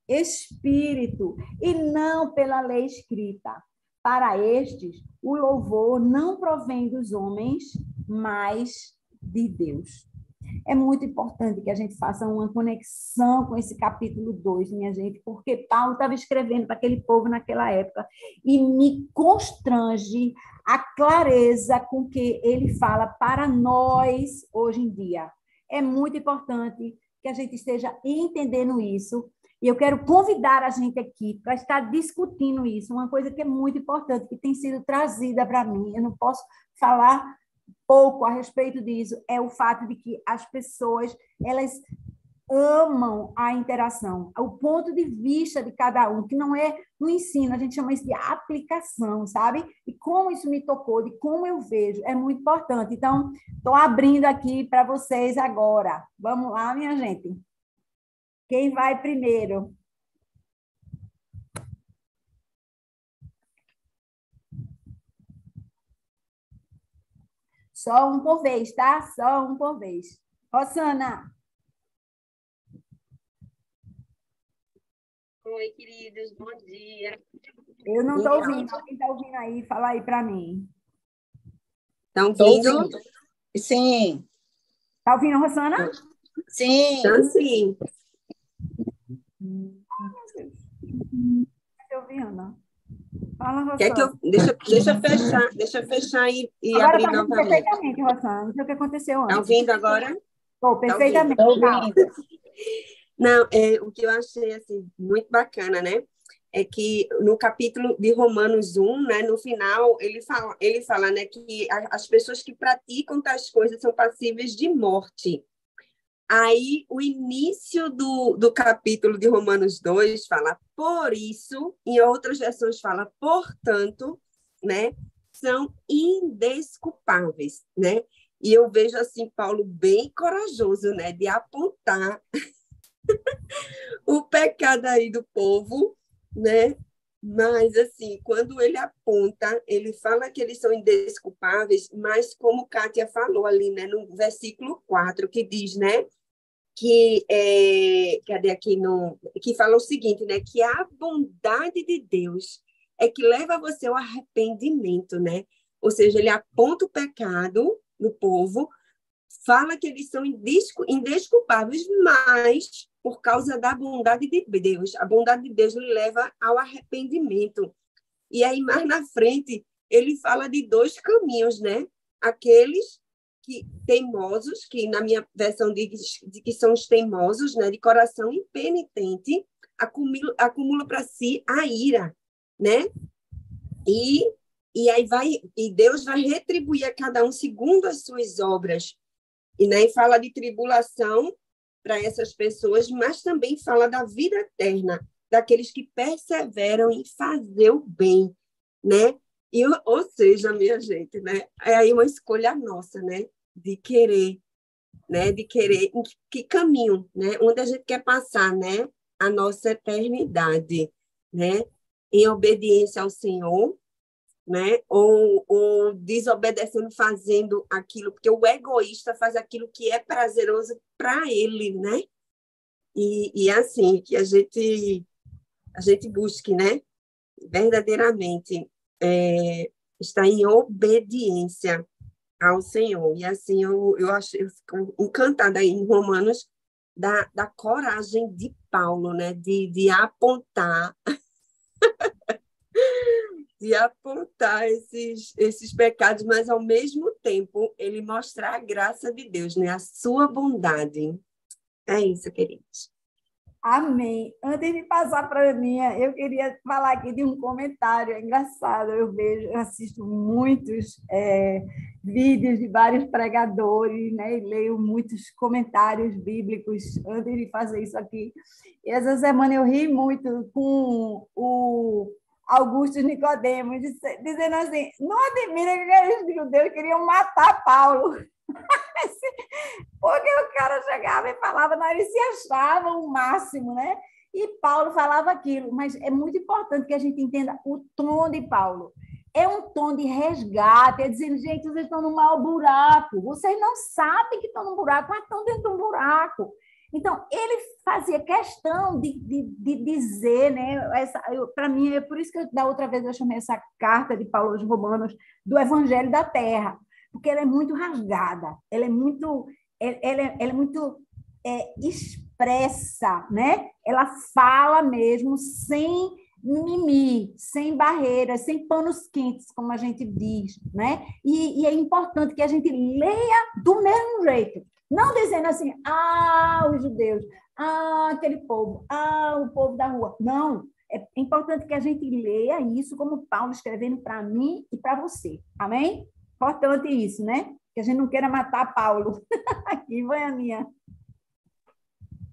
Espírito e não pela lei escrita. Para estes, o louvor não provém dos homens, mas de Deus. É muito importante que a gente faça uma conexão com esse capítulo 2, minha gente, porque Paulo estava escrevendo para aquele povo naquela época e me constrange a clareza com que ele fala para nós hoje em dia. É muito importante que a gente esteja entendendo isso. E eu quero convidar a gente aqui para estar discutindo isso, uma coisa que é muito importante, que tem sido trazida para mim. Eu não posso falar pouco a respeito disso, é o fato de que as pessoas, elas amam a interação, o ponto de vista de cada um, que não é no ensino, a gente chama isso de aplicação, sabe? E como isso me tocou, de como eu vejo, é muito importante. Então, estou abrindo aqui para vocês agora. Vamos lá, minha gente. Quem vai primeiro? Só um por vez, tá? Só um por vez. Rosana. Oi, queridos, bom dia. Eu não estou ouvindo. Quem está ouvindo aí, fala aí para mim. Estão ouvindo? Sim. Está ouvindo, Rosana? Sim. Então, sim. Estou ouvindo. Fala, Rosana. Quer que eu... Deixa eu fechar e agora abrir tá novamente. Perfeitamente, Rosana. Não sei o que aconteceu antes. Está ouvindo agora? Estou perfeitamente. Estou ouvindo. Não, o que eu achei assim, muito bacana, né? É que no capítulo de Romanos 1, né, no final, ele fala, né, que as pessoas que praticam tais coisas são passíveis de morte. Aí, o início do capítulo de Romanos 2 fala, por isso, em outras versões fala, portanto, né, são indesculpáveis, né? E eu vejo, assim, Paulo bem corajoso, né, de apontar o pecado aí do povo, né? Mas, assim, quando ele aponta, ele fala que eles são indesculpáveis, mas como Kátia falou ali, né, no versículo 4, que diz, né, que, cadê aqui, que fala o seguinte, né, que a bondade de Deus é que leva você ao arrependimento, né? Ou seja, ele aponta o pecado do povo, fala que eles são indesculpáveis, mas por causa da bondade de Deus. A bondade de Deus lhe leva ao arrependimento. E aí, mais na frente, ele fala de 2 caminhos, né? Aqueles que teimosos, que na minha versão diz que são os teimosos, né? De coração impenitente, acumula para si a ira, né? E aí Deus vai retribuir a cada um segundo as suas obras. E nem fala de tribulação para essas pessoas, mas também fala da vida eterna, daqueles que perseveram em fazer o bem, né? Ou seja, minha gente, né? É aí uma escolha nossa, né? De querer, né? De querer em que caminho, né? Onde a gente quer passar, né? A nossa eternidade, né? Em obediência ao Senhor, né? Ou desobedecendo, fazendo aquilo, porque o egoísta faz aquilo que é prazeroso para ele, né? E assim, que a gente busque, né? Verdadeiramente estar em obediência ao Senhor. E assim, eu fico encantada aí em Romanos da coragem de Paulo, né? De apontar esses pecados, mas ao mesmo tempo ele mostrar a graça de Deus, né? A sua bondade. É isso, queridos. Amém. Antes de passar para a minha, eu queria falar aqui de um comentário. É engraçado, eu assisto muitos vídeos de vários pregadores, né? E leio muitos comentários bíblicos antes de fazer isso aqui. E essa semana eu ri muito com o Augusto Nicodemos, dizendo assim: não admira que aqueles judeus queriam matar Paulo. Porque o cara chegava e falava, não, eles se achavam o máximo, né? E Paulo falava aquilo, mas é muito importante que a gente entenda o tom de Paulo. É um tom de resgate, é dizendo, gente, vocês estão num mau buraco, vocês não sabem que estão num buraco, mas estão dentro de um buraco. Então, ele fazia questão de dizer, né? Para mim, é por isso que da outra vez eu chamei essa carta de Paulo aos Romanos do Evangelho da Terra, porque ela é muito rasgada, ela é muito expressa, né? Ela fala mesmo sem mimimi, sem barreiras, sem panos quentes, como a gente diz, né? E é importante que a gente leia do mesmo jeito, não dizendo assim, os judeus, aquele povo, o povo da rua. Não, é importante que a gente leia isso como Paulo escrevendo para mim e para você. Amém? Importante isso, né? Que a gente não queira matar Paulo. Aqui vai a minha.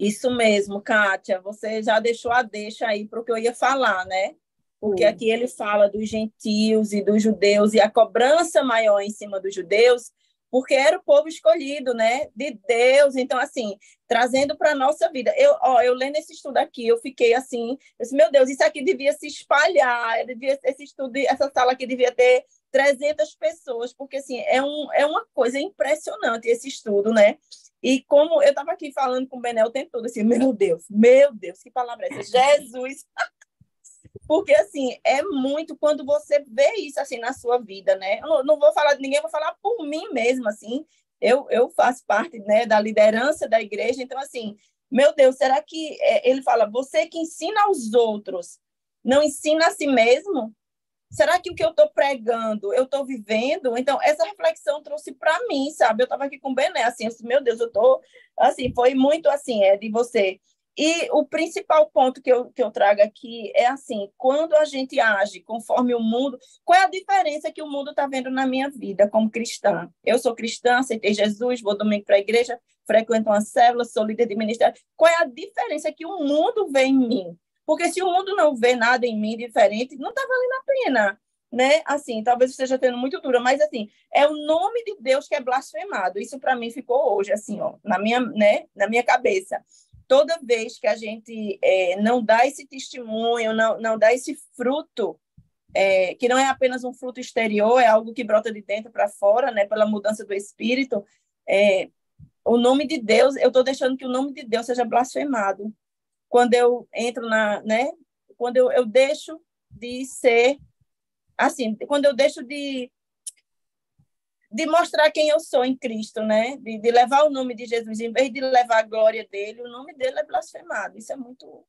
Isso mesmo, Kátia. Você já deixou a deixa aí para o que eu ia falar, né? Porque aqui ele fala dos gentios e dos judeus e a cobrança maior em cima dos judeus, porque era o povo escolhido, né? De Deus. Então, assim, trazendo para a nossa vida. Eu lendo esse estudo aqui, eu fiquei assim, eu disse, meu Deus, isso aqui devia se espalhar, esse estudo, essa sala aqui devia ter 300 pessoas, porque assim, é uma coisa impressionante esse estudo, né? E como eu estava aqui falando com o Benel o tempo todo, assim, meu Deus, que palavra é essa? Jesus! Porque, assim, é muito quando você vê isso, assim, na sua vida, né? Eu não vou falar de ninguém, vou falar por mim mesmo, assim. Eu faço parte, né, da liderança da igreja, então, assim, meu Deus, será que ele fala, você que ensina aos outros, não ensina a si mesmo? Será que o que eu estou pregando, eu estou vivendo? Então, essa reflexão trouxe para mim, sabe? Eu estava aqui com o Bené, assim, eu disse, meu Deus, eu estou, assim, foi muito assim, de você. E o principal ponto que eu trago aqui é assim, quando a gente age conforme o mundo, qual é a diferença que o mundo está vendo na minha vida como cristã? Eu sou cristã, aceitei Jesus, vou domingo para a igreja, frequento uma célula, sou líder de ministério. Qual é a diferença que o mundo vê em mim? Porque se o mundo não vê nada em mim diferente, não está valendo a pena, né? Assim, talvez esteja tendo muito dura, mas assim, é o nome de Deus que é blasfemado. Isso para mim ficou hoje, assim, ó, na minha cabeça. Toda vez que a gente não dá esse testemunho, não dá esse fruto, que não é apenas um fruto exterior, é algo que brota de dentro para fora, né? Pela mudança do espírito, o nome de Deus, eu estou deixando que o nome de Deus seja blasfemado. Quando eu entro né? Quando eu deixo de ser, assim, quando eu deixo de mostrar quem eu sou em Cristo, né? De levar o nome de Jesus, em vez de levar a glória dele, o nome dele é blasfemado. Isso é muito...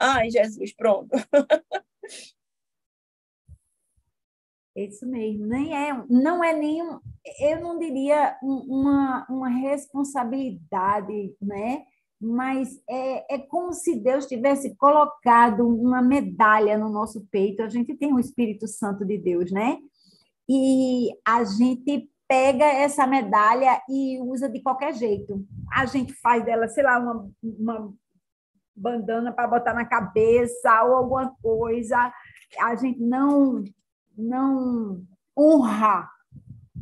Ai, Jesus, pronto. Isso mesmo, não é nenhum, eu não diria uma responsabilidade, né? Mas é como se Deus tivesse colocado uma medalha no nosso peito. A gente tem o Espírito Santo de Deus, né? E a gente pega essa medalha e usa de qualquer jeito. A gente faz dela, sei lá, uma bandana para botar na cabeça ou alguma coisa. A gente não honra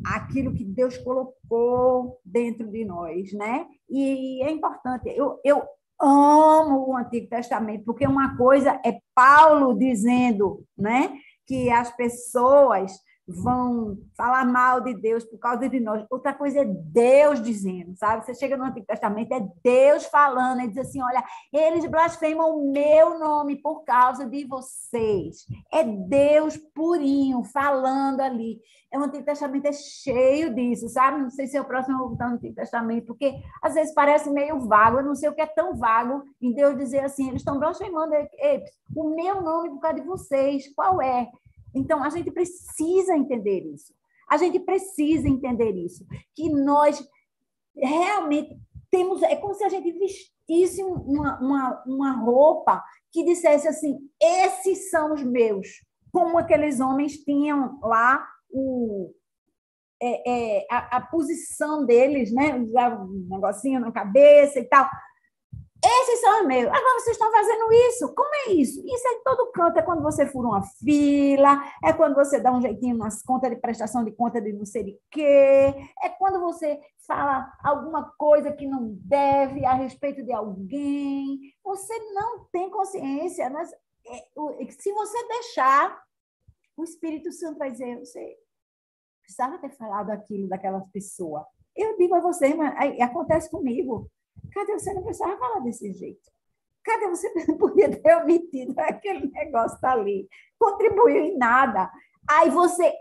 aquilo que Deus colocou dentro de nós, né? E é importante. Eu amo o Antigo Testamento, porque uma coisa é Paulo dizendo, né, que as pessoas vão falar mal de Deus por causa de nós. Outra coisa é Deus dizendo, sabe? Você chega no Antigo Testamento, é Deus falando, ele diz assim, olha, eles blasfemam o meu nome por causa de vocês. É Deus purinho falando ali. O Antigo Testamento é cheio disso, sabe? Não sei se é o próximo eu vou botar no Antigo Testamento, porque às vezes parece meio vago, eu não sei o que é tão vago em Deus dizer assim, eles estão blasfemando o meu nome por causa de vocês, qual é? Então, a gente precisa entender isso. A gente precisa entender isso. Que nós realmente temos... É como se a gente vestisse uma roupa que dissesse assim, esses são os meus. Como aqueles homens tinham lá a posição deles, né? Usavam um negocinho na cabeça e tal. Esses são os meus. Agora vocês estão fazendo isso. Como é isso? Isso é em todo canto. É quando você fura uma fila, é quando você dá um jeitinho nas contas de prestação de conta de não sei de quê, é quando você fala alguma coisa que não deve a respeito de alguém. Você não tem consciência. Mas, se você deixar, o Espírito Santo vai dizer, você precisava ter falado aquilo daquela pessoa. Eu digo a você, mas acontece comigo. Cadê você? Não precisava falar desse jeito. Cadê você? Podia ter omitido aquele negócio ali. Contribuiu em nada. Aí você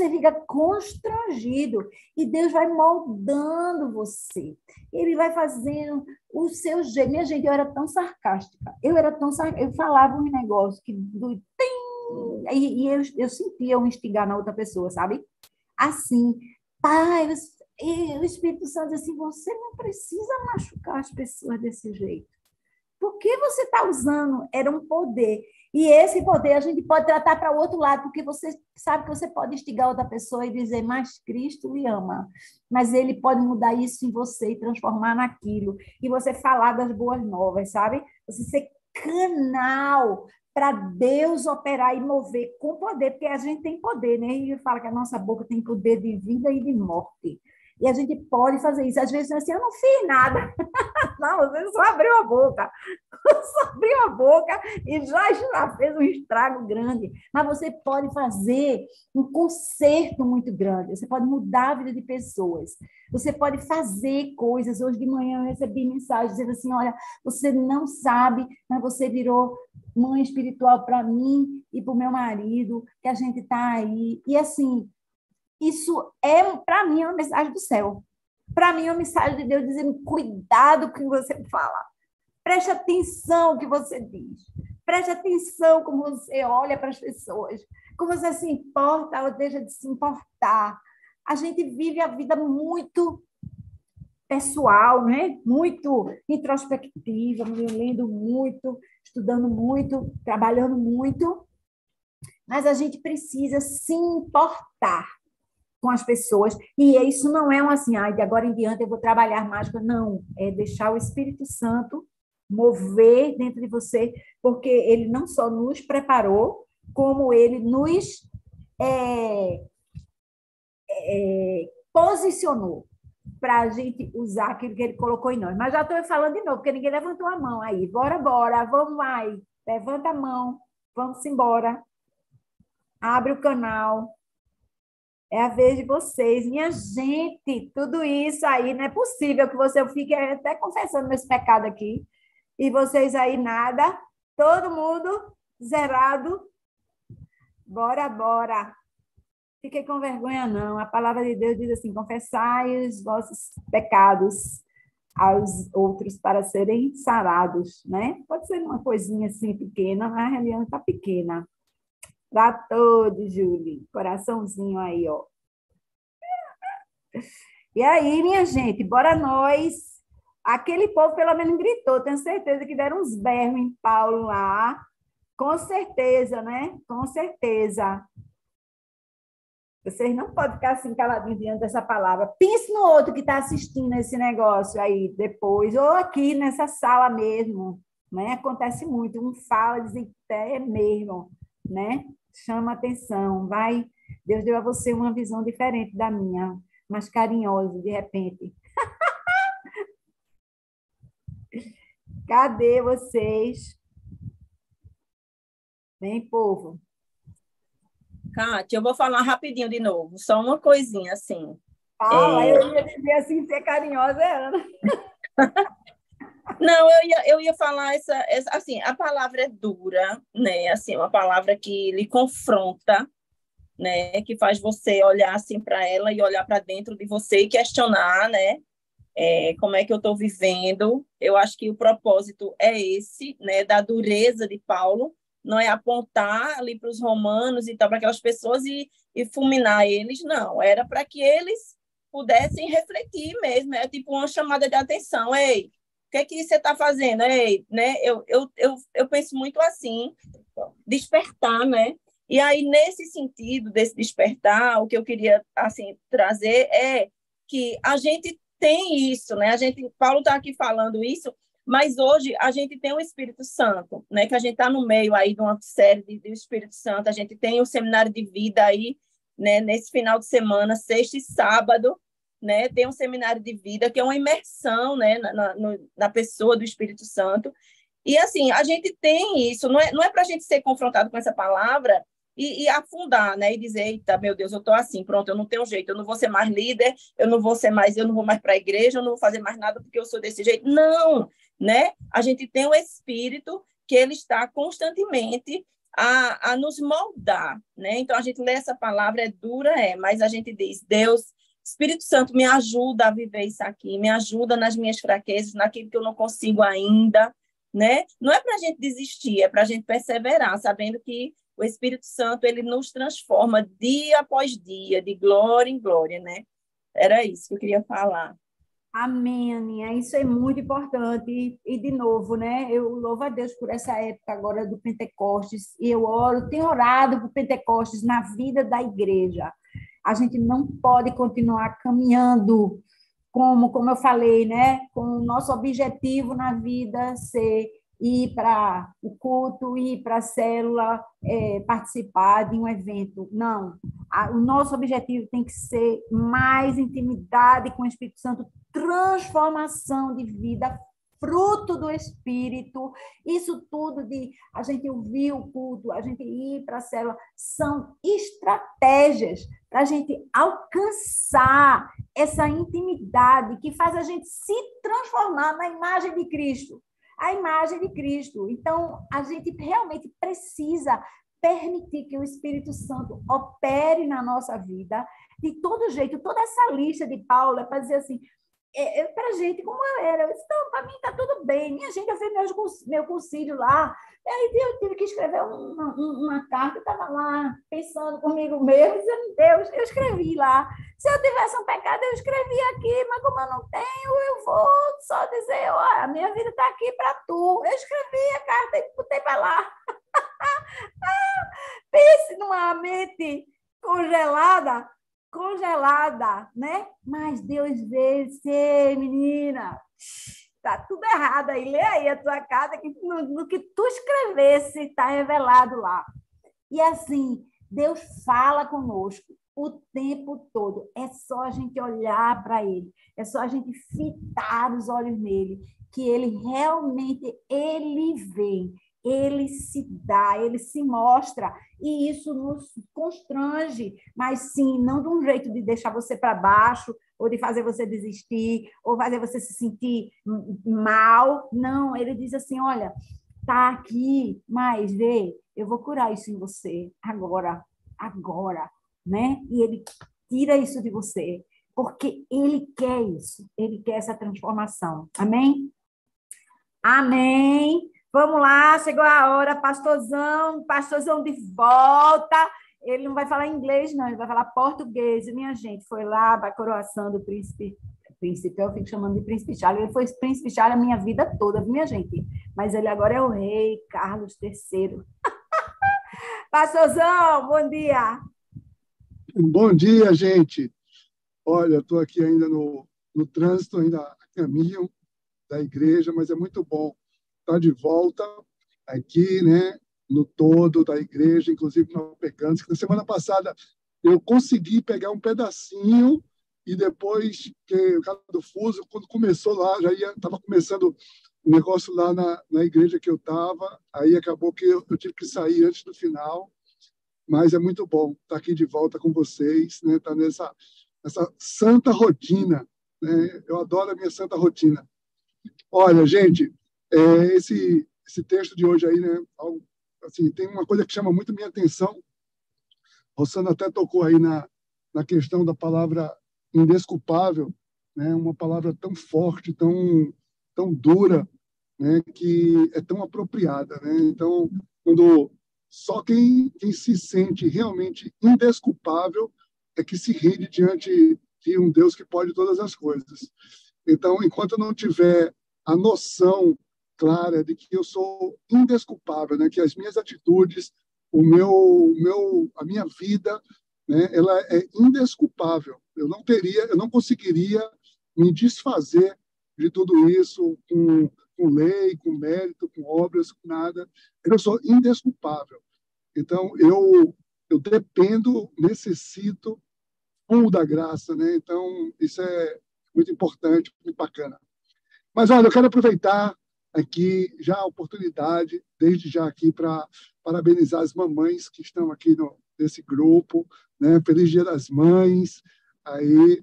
fica constrangido. E Deus vai moldando você. Ele vai fazendo o seu jeito. Minha gente, eu era tão sarcástica. Eu falava um negócio que... E eu sentia um instigar na outra pessoa, sabe? Assim, pai... E o Espírito Santo diz assim, você não precisa machucar as pessoas desse jeito. Por que você está usando? Era um poder. E esse poder a gente pode tratar para o outro lado, porque você sabe que você pode instigar outra pessoa e dizer, mas Cristo lhe ama. Mas ele pode mudar isso em você e transformar naquilo. E você falar das boas novas, sabe? Você ser canal para Deus operar e mover com poder, porque a gente tem poder, né? E fala que a nossa boca tem poder de vida e de morte. E a gente pode fazer isso. Às vezes, assim, eu não fiz nada. Não, você só abriu a boca. Só abriu a boca e já fez um estrago grande. Mas você pode fazer um conserto muito grande. Você pode mudar a vida de pessoas. Você pode fazer coisas. Hoje de manhã eu recebi mensagem dizendo assim, olha, você não sabe, mas você virou mãe espiritual para mim e para o meu marido, que a gente está aí. E assim... Isso para mim, é uma mensagem do céu. Para mim, é uma mensagem de Deus dizendo, cuidado com o que você fala. Preste atenção no que você diz. Preste atenção como você olha para as pessoas. Como você se importa ou deixa de se importar. A gente vive a vida muito pessoal, né? Muito introspectiva, lendo muito, estudando muito, trabalhando muito. Mas a gente precisa se importar com as pessoas, e isso não é assim, de agora em diante eu vou trabalhar mágica, não, é deixar o Espírito Santo mover dentro de você, porque ele não só nos preparou, como ele nos posicionou para a gente usar aquilo que ele colocou em nós. Mas já estou falando de novo, porque ninguém levantou a mão aí. Bora, vamos lá aí. Levanta a mão, vamos embora. Abre o canal. É a vez de vocês. Minha gente, tudo isso aí, não é possível que você fique até confessando meus pecados aqui. E vocês aí nada. Todo mundo zerado. Bora. Fiquei com vergonha, não. A palavra de Deus diz assim, confessai os vossos pecados aos outros para serem sarados, né? Pode ser uma coisinha assim pequena, mas a religião está pequena. Para todos, Júlia. Coraçãozinho aí, ó. E aí, minha gente, bora nós. Aquele povo, pelo menos, gritou. Tenho certeza que deram uns berros em Paulo lá. Com certeza, né? Com certeza. Vocês não podem ficar assim caladinhos diante dessa palavra. Pense no outro que está assistindo esse negócio aí depois, ou aqui nessa sala mesmo. Né? Acontece muito. Um fala, diz, é mesmo, né? chama atenção, vai. Deus deu a você uma visão diferente da minha, mais carinhosa, de repente. Cadê vocês? Vem, povo. Kátia, eu vou falar rapidinho de novo, só uma coisinha assim. Fala, eu ia dizer assim, ser carinhosa, Ana. Não, eu ia falar assim, a palavra é dura, né? Assim, uma palavra que lhe confronta, né? Que faz você olhar assim para ela e olhar para dentro de você e questionar, né? Como é que eu estou vivendo? Eu acho que o propósito é esse, né? Da dureza de Paulo, não é apontar ali para os romanos e tal, para aquelas pessoas e fulminar eles, não. Era para que eles pudessem refletir mesmo, é tipo uma chamada de atenção. Ei, o que é que você está fazendo? Ei, né? Eu penso muito assim, despertar, né? E aí, nesse sentido, desse despertar, o que eu queria assim trazer é que a gente tem isso, né? Paulo está aqui falando isso, mas hoje a gente tem o Espírito Santo, né? Que a gente está no meio aí de uma série do Espírito Santo, a gente tem o seminário de vida aí, né? Nesse final de semana, sexta e sábado, né? Tem um seminário de vida que é uma imersão, né? Na pessoa do Espírito Santo. E assim, a gente tem isso, não é para a gente ser confrontado com essa palavra e afundar, né? E dizer, eita, meu Deus, eu estou assim, pronto, eu não tenho jeito, eu não vou ser mais líder, eu não vou mais para a igreja, eu não vou fazer mais nada porque eu sou desse jeito. Não, né? A gente tem o Espírito que ele está constantemente a nos moldar, né? Então, a gente lê essa palavra, é dura, mas a gente diz, Deus, Espírito Santo, me ajuda a viver isso aqui, me ajuda nas minhas fraquezas, naquilo que eu não consigo ainda, né? Não é para a gente desistir, é para a gente perseverar, sabendo que o Espírito Santo ele nos transforma dia após dia, de glória em glória, né? Era isso que eu queria falar. Amém, Aninha. Isso é muito importante. E, de novo, né? Eu louvo a Deus por essa época agora do Pentecostes. E eu tenho orado por Pentecostes na vida da igreja. A gente não pode continuar caminhando como eu falei, né? Com o nosso objetivo na vida ser ir para o culto, ir para a célula, participar de um evento. Não. O nosso objetivo tem que ser mais intimidade com o Espírito Santo, transformação de vida, fruto do Espírito. Isso tudo de a gente ouvir o culto, a gente ir para a célula, são estratégias para a gente alcançar essa intimidade que faz a gente se transformar na imagem de Cristo. A imagem de Cristo. Então, a gente realmente precisa permitir que o Espírito Santo opere na nossa vida de todo jeito. Toda essa lista de Paulo é para dizer assim, para a gente, como eu era. Eu disse, não, para mim está tudo bem. Minha gente, eu fiz meu concílio lá. E aí eu tive que escrever uma carta, eu estava lá pensando comigo mesmo, dizendo, Deus, eu escrevi lá. Se eu tivesse um pecado, eu escrevi aqui, mas como eu não tenho, eu vou só dizer, ó, a minha vida está aqui para tu. Eu escrevi a carta e botei para lá. Pense numa mente congelada, né? Mas Deus vê, menina, tá tudo errado aí. Lê aí a tua carta, que no que tu escrevesse está revelado lá. E assim, Deus fala conosco o tempo todo. É só a gente olhar para Ele, é só a gente fitar os olhos nele, que Ele realmente, Ele vem, Ele se dá, Ele se mostra, e isso nos constrange, mas sim, não de um jeito de deixar você para baixo, ou de fazer você desistir, ou fazer você se sentir mal. Não, Ele diz assim, olha, tá aqui, mas vê, eu vou curar isso em você agora, né? E Ele tira isso de você, porque Ele quer isso, Ele quer essa transformação. Amém? Amém. Vamos lá, chegou a hora, pastorzão de volta. Ele não vai falar inglês, não, ele vai falar português. Minha gente, foi lá para a coroação do príncipe, eu fico chamando de príncipe Charles. Ele foi príncipe Charles a minha vida toda, minha gente. Mas ele agora é o rei Carlos III. Pastorzão, bom dia. Bom dia, gente. Olha, estou aqui ainda no trânsito, ainda a caminho da igreja, mas é muito bom estar de volta aqui, né? no todo da igreja, inclusive no Pecantes, que na semana passada eu consegui pegar um pedacinho e depois que o cara do Fuso, quando começou lá, já estava começando o negócio lá na igreja que eu estava, aí acabou que eu tive que sair antes do final, mas é muito bom estar aqui de volta com vocês, né? Estar nessa santa rotina, né? Eu adoro a minha santa rotina. Olha, gente, esse texto de hoje aí, né? Assim, tem uma coisa que chama muito minha atenção. Rossana até tocou aí na questão da palavra indesculpável, né? Uma palavra tão forte, tão dura, né? Que é tão apropriada, né? Então, quando só quem se sente realmente indesculpável é que se rende diante de um Deus que pode todas as coisas. Então, enquanto eu não tiver a noção clara de que eu sou indesculpável, né? Que as minhas atitudes, a minha vida, né? Ela é indesculpável. Eu não conseguiria me desfazer de tudo isso com lei, com mérito, com obras, com nada. Eu sou indesculpável. Então, eu dependo, necessito da graça, né? Então, isso é muito importante, muito bacana. Mas, olha, eu quero aproveitar aqui já a oportunidade, desde já aqui, para parabenizar as mamães que estão aqui nesse grupo, né? Feliz Dia das Mães. Aí,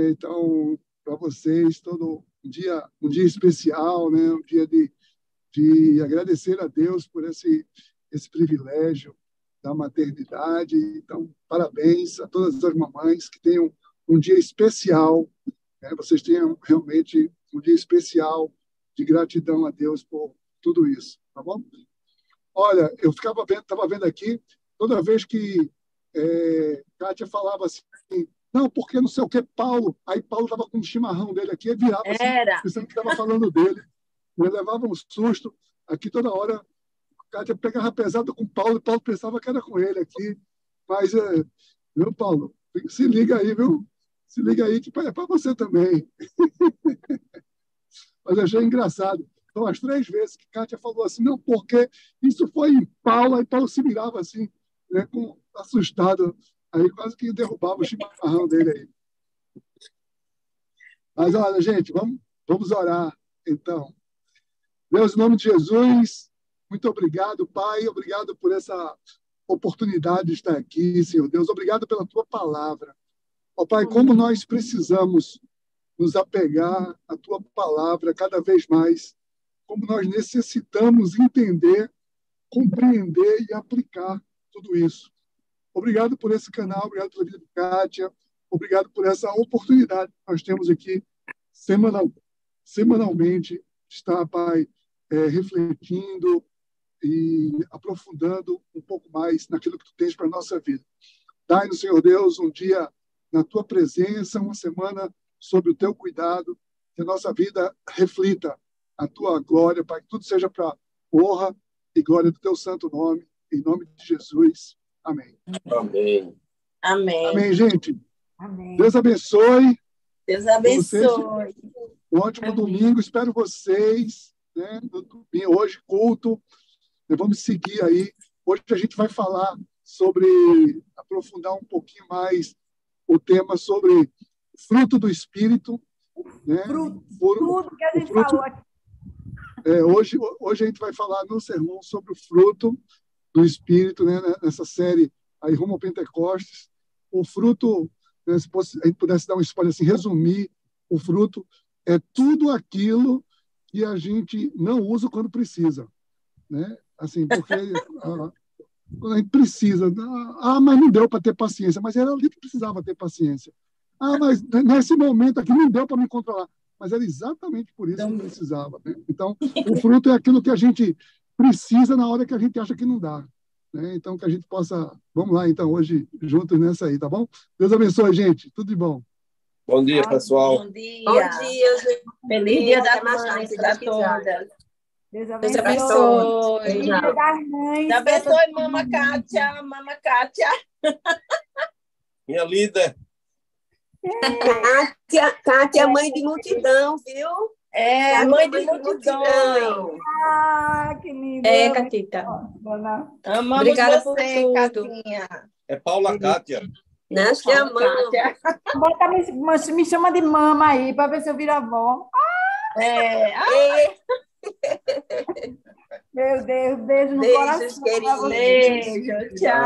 então, para vocês, todo um dia especial, né? Um dia de agradecer a Deus por esse privilégio da maternidade. Então, parabéns a todas as mamães que tenham um dia especial, né? Vocês tenham realmente um dia especial de gratidão a Deus por tudo isso, tá bom? Olha, eu estava vendo aqui, toda vez que Kátia falava assim, não, porque não sei o que, Paulo, aí Paulo estava com um chimarrão dele aqui, e virava assim, pensando que estava falando dele. Eu levava um susto, aqui toda hora, Kátia pegava pesado com Paulo, e Paulo pensava que era com ele aqui. Mas, viu, Paulo? Se liga aí, viu? Se liga aí, que é para você também. Mas eu achei engraçado. Então, as 3 vezes que Kátia falou assim, não, porque isso foi em Paulo, aí Paulo se virava assim, né, assustado, aí quase que derrubava o chimarrão dele aí. Mas, olha, gente, vamos orar, então. Deus, em nome de Jesus, muito obrigado, Pai, obrigado por essa oportunidade de estar aqui, Senhor Deus, obrigado pela Tua palavra. Ó Pai, como nós precisamos nos apegar à Tua palavra cada vez mais, como nós necessitamos entender, compreender e aplicar tudo isso. Obrigado por esse canal, obrigado pela vida de Kátia, obrigado por essa oportunidade que nós temos aqui semanalmente, estar, Pai, refletindo e aprofundando um pouco mais naquilo que Tu tens para a nossa vida. Dai-nos, Senhor Deus, um dia na Tua presença, uma semana sob o Teu cuidado, que a nossa vida reflita a Tua glória, Pai, que tudo seja para honra e glória do Teu santo nome, em nome de Jesus. Amém. Amém. Amém. Amém, gente. Amém. Deus abençoe. Deus abençoe. Um ótimo domingo. Espero vocês, né, no domingo, hoje, culto. Vamos seguir aí. Hoje a gente vai falar aprofundar um pouquinho mais o tema sobre fruto do Espírito. Né? Tudo que a gente falou aqui. Hoje a gente vai falar no sermão sobre o fruto do Espírito, né? Nessa série aí, Rumo ao Pentecostes. O fruto, né, se a gente pudesse dar um spoiler assim, resumir, o fruto é tudo aquilo que a gente não usa quando precisa, né? Assim, porque quando a gente precisa, mas não deu para ter paciência, mas era ali que precisava ter paciência. Mas nesse momento aqui não deu para me controlar, mas era exatamente por isso que precisava, né? Então, o fruto é aquilo que a gente precisa na hora que a gente acha que não dá, né? Então, que a gente possa... Vamos lá, então, hoje, juntos nessa aí, tá bom? Deus abençoe, gente. Tudo de bom. Bom dia, pessoal. Bom dia. Bom dia, gente. Feliz Dia das Até mais Mães tarde, para se Deus quiser. todas. Deus Deus abençoe. abençoe. Dia das Mães. Deus abençoe, Mama Kátia. Minha líder. É. Kátia, mãe de multidão, viu? É, mãe de multidão. Ah, que lindo. É, Catita. Amamos Obrigada por você, tudo. Catinha. É Paula Cátia. Não, acho que é a mãe. Kátia. Bota, me chama de mama aí, para ver se eu viro avó. É, Meu Deus, beijo no Beijos, coração. pra queridos. você. beijo, tchau.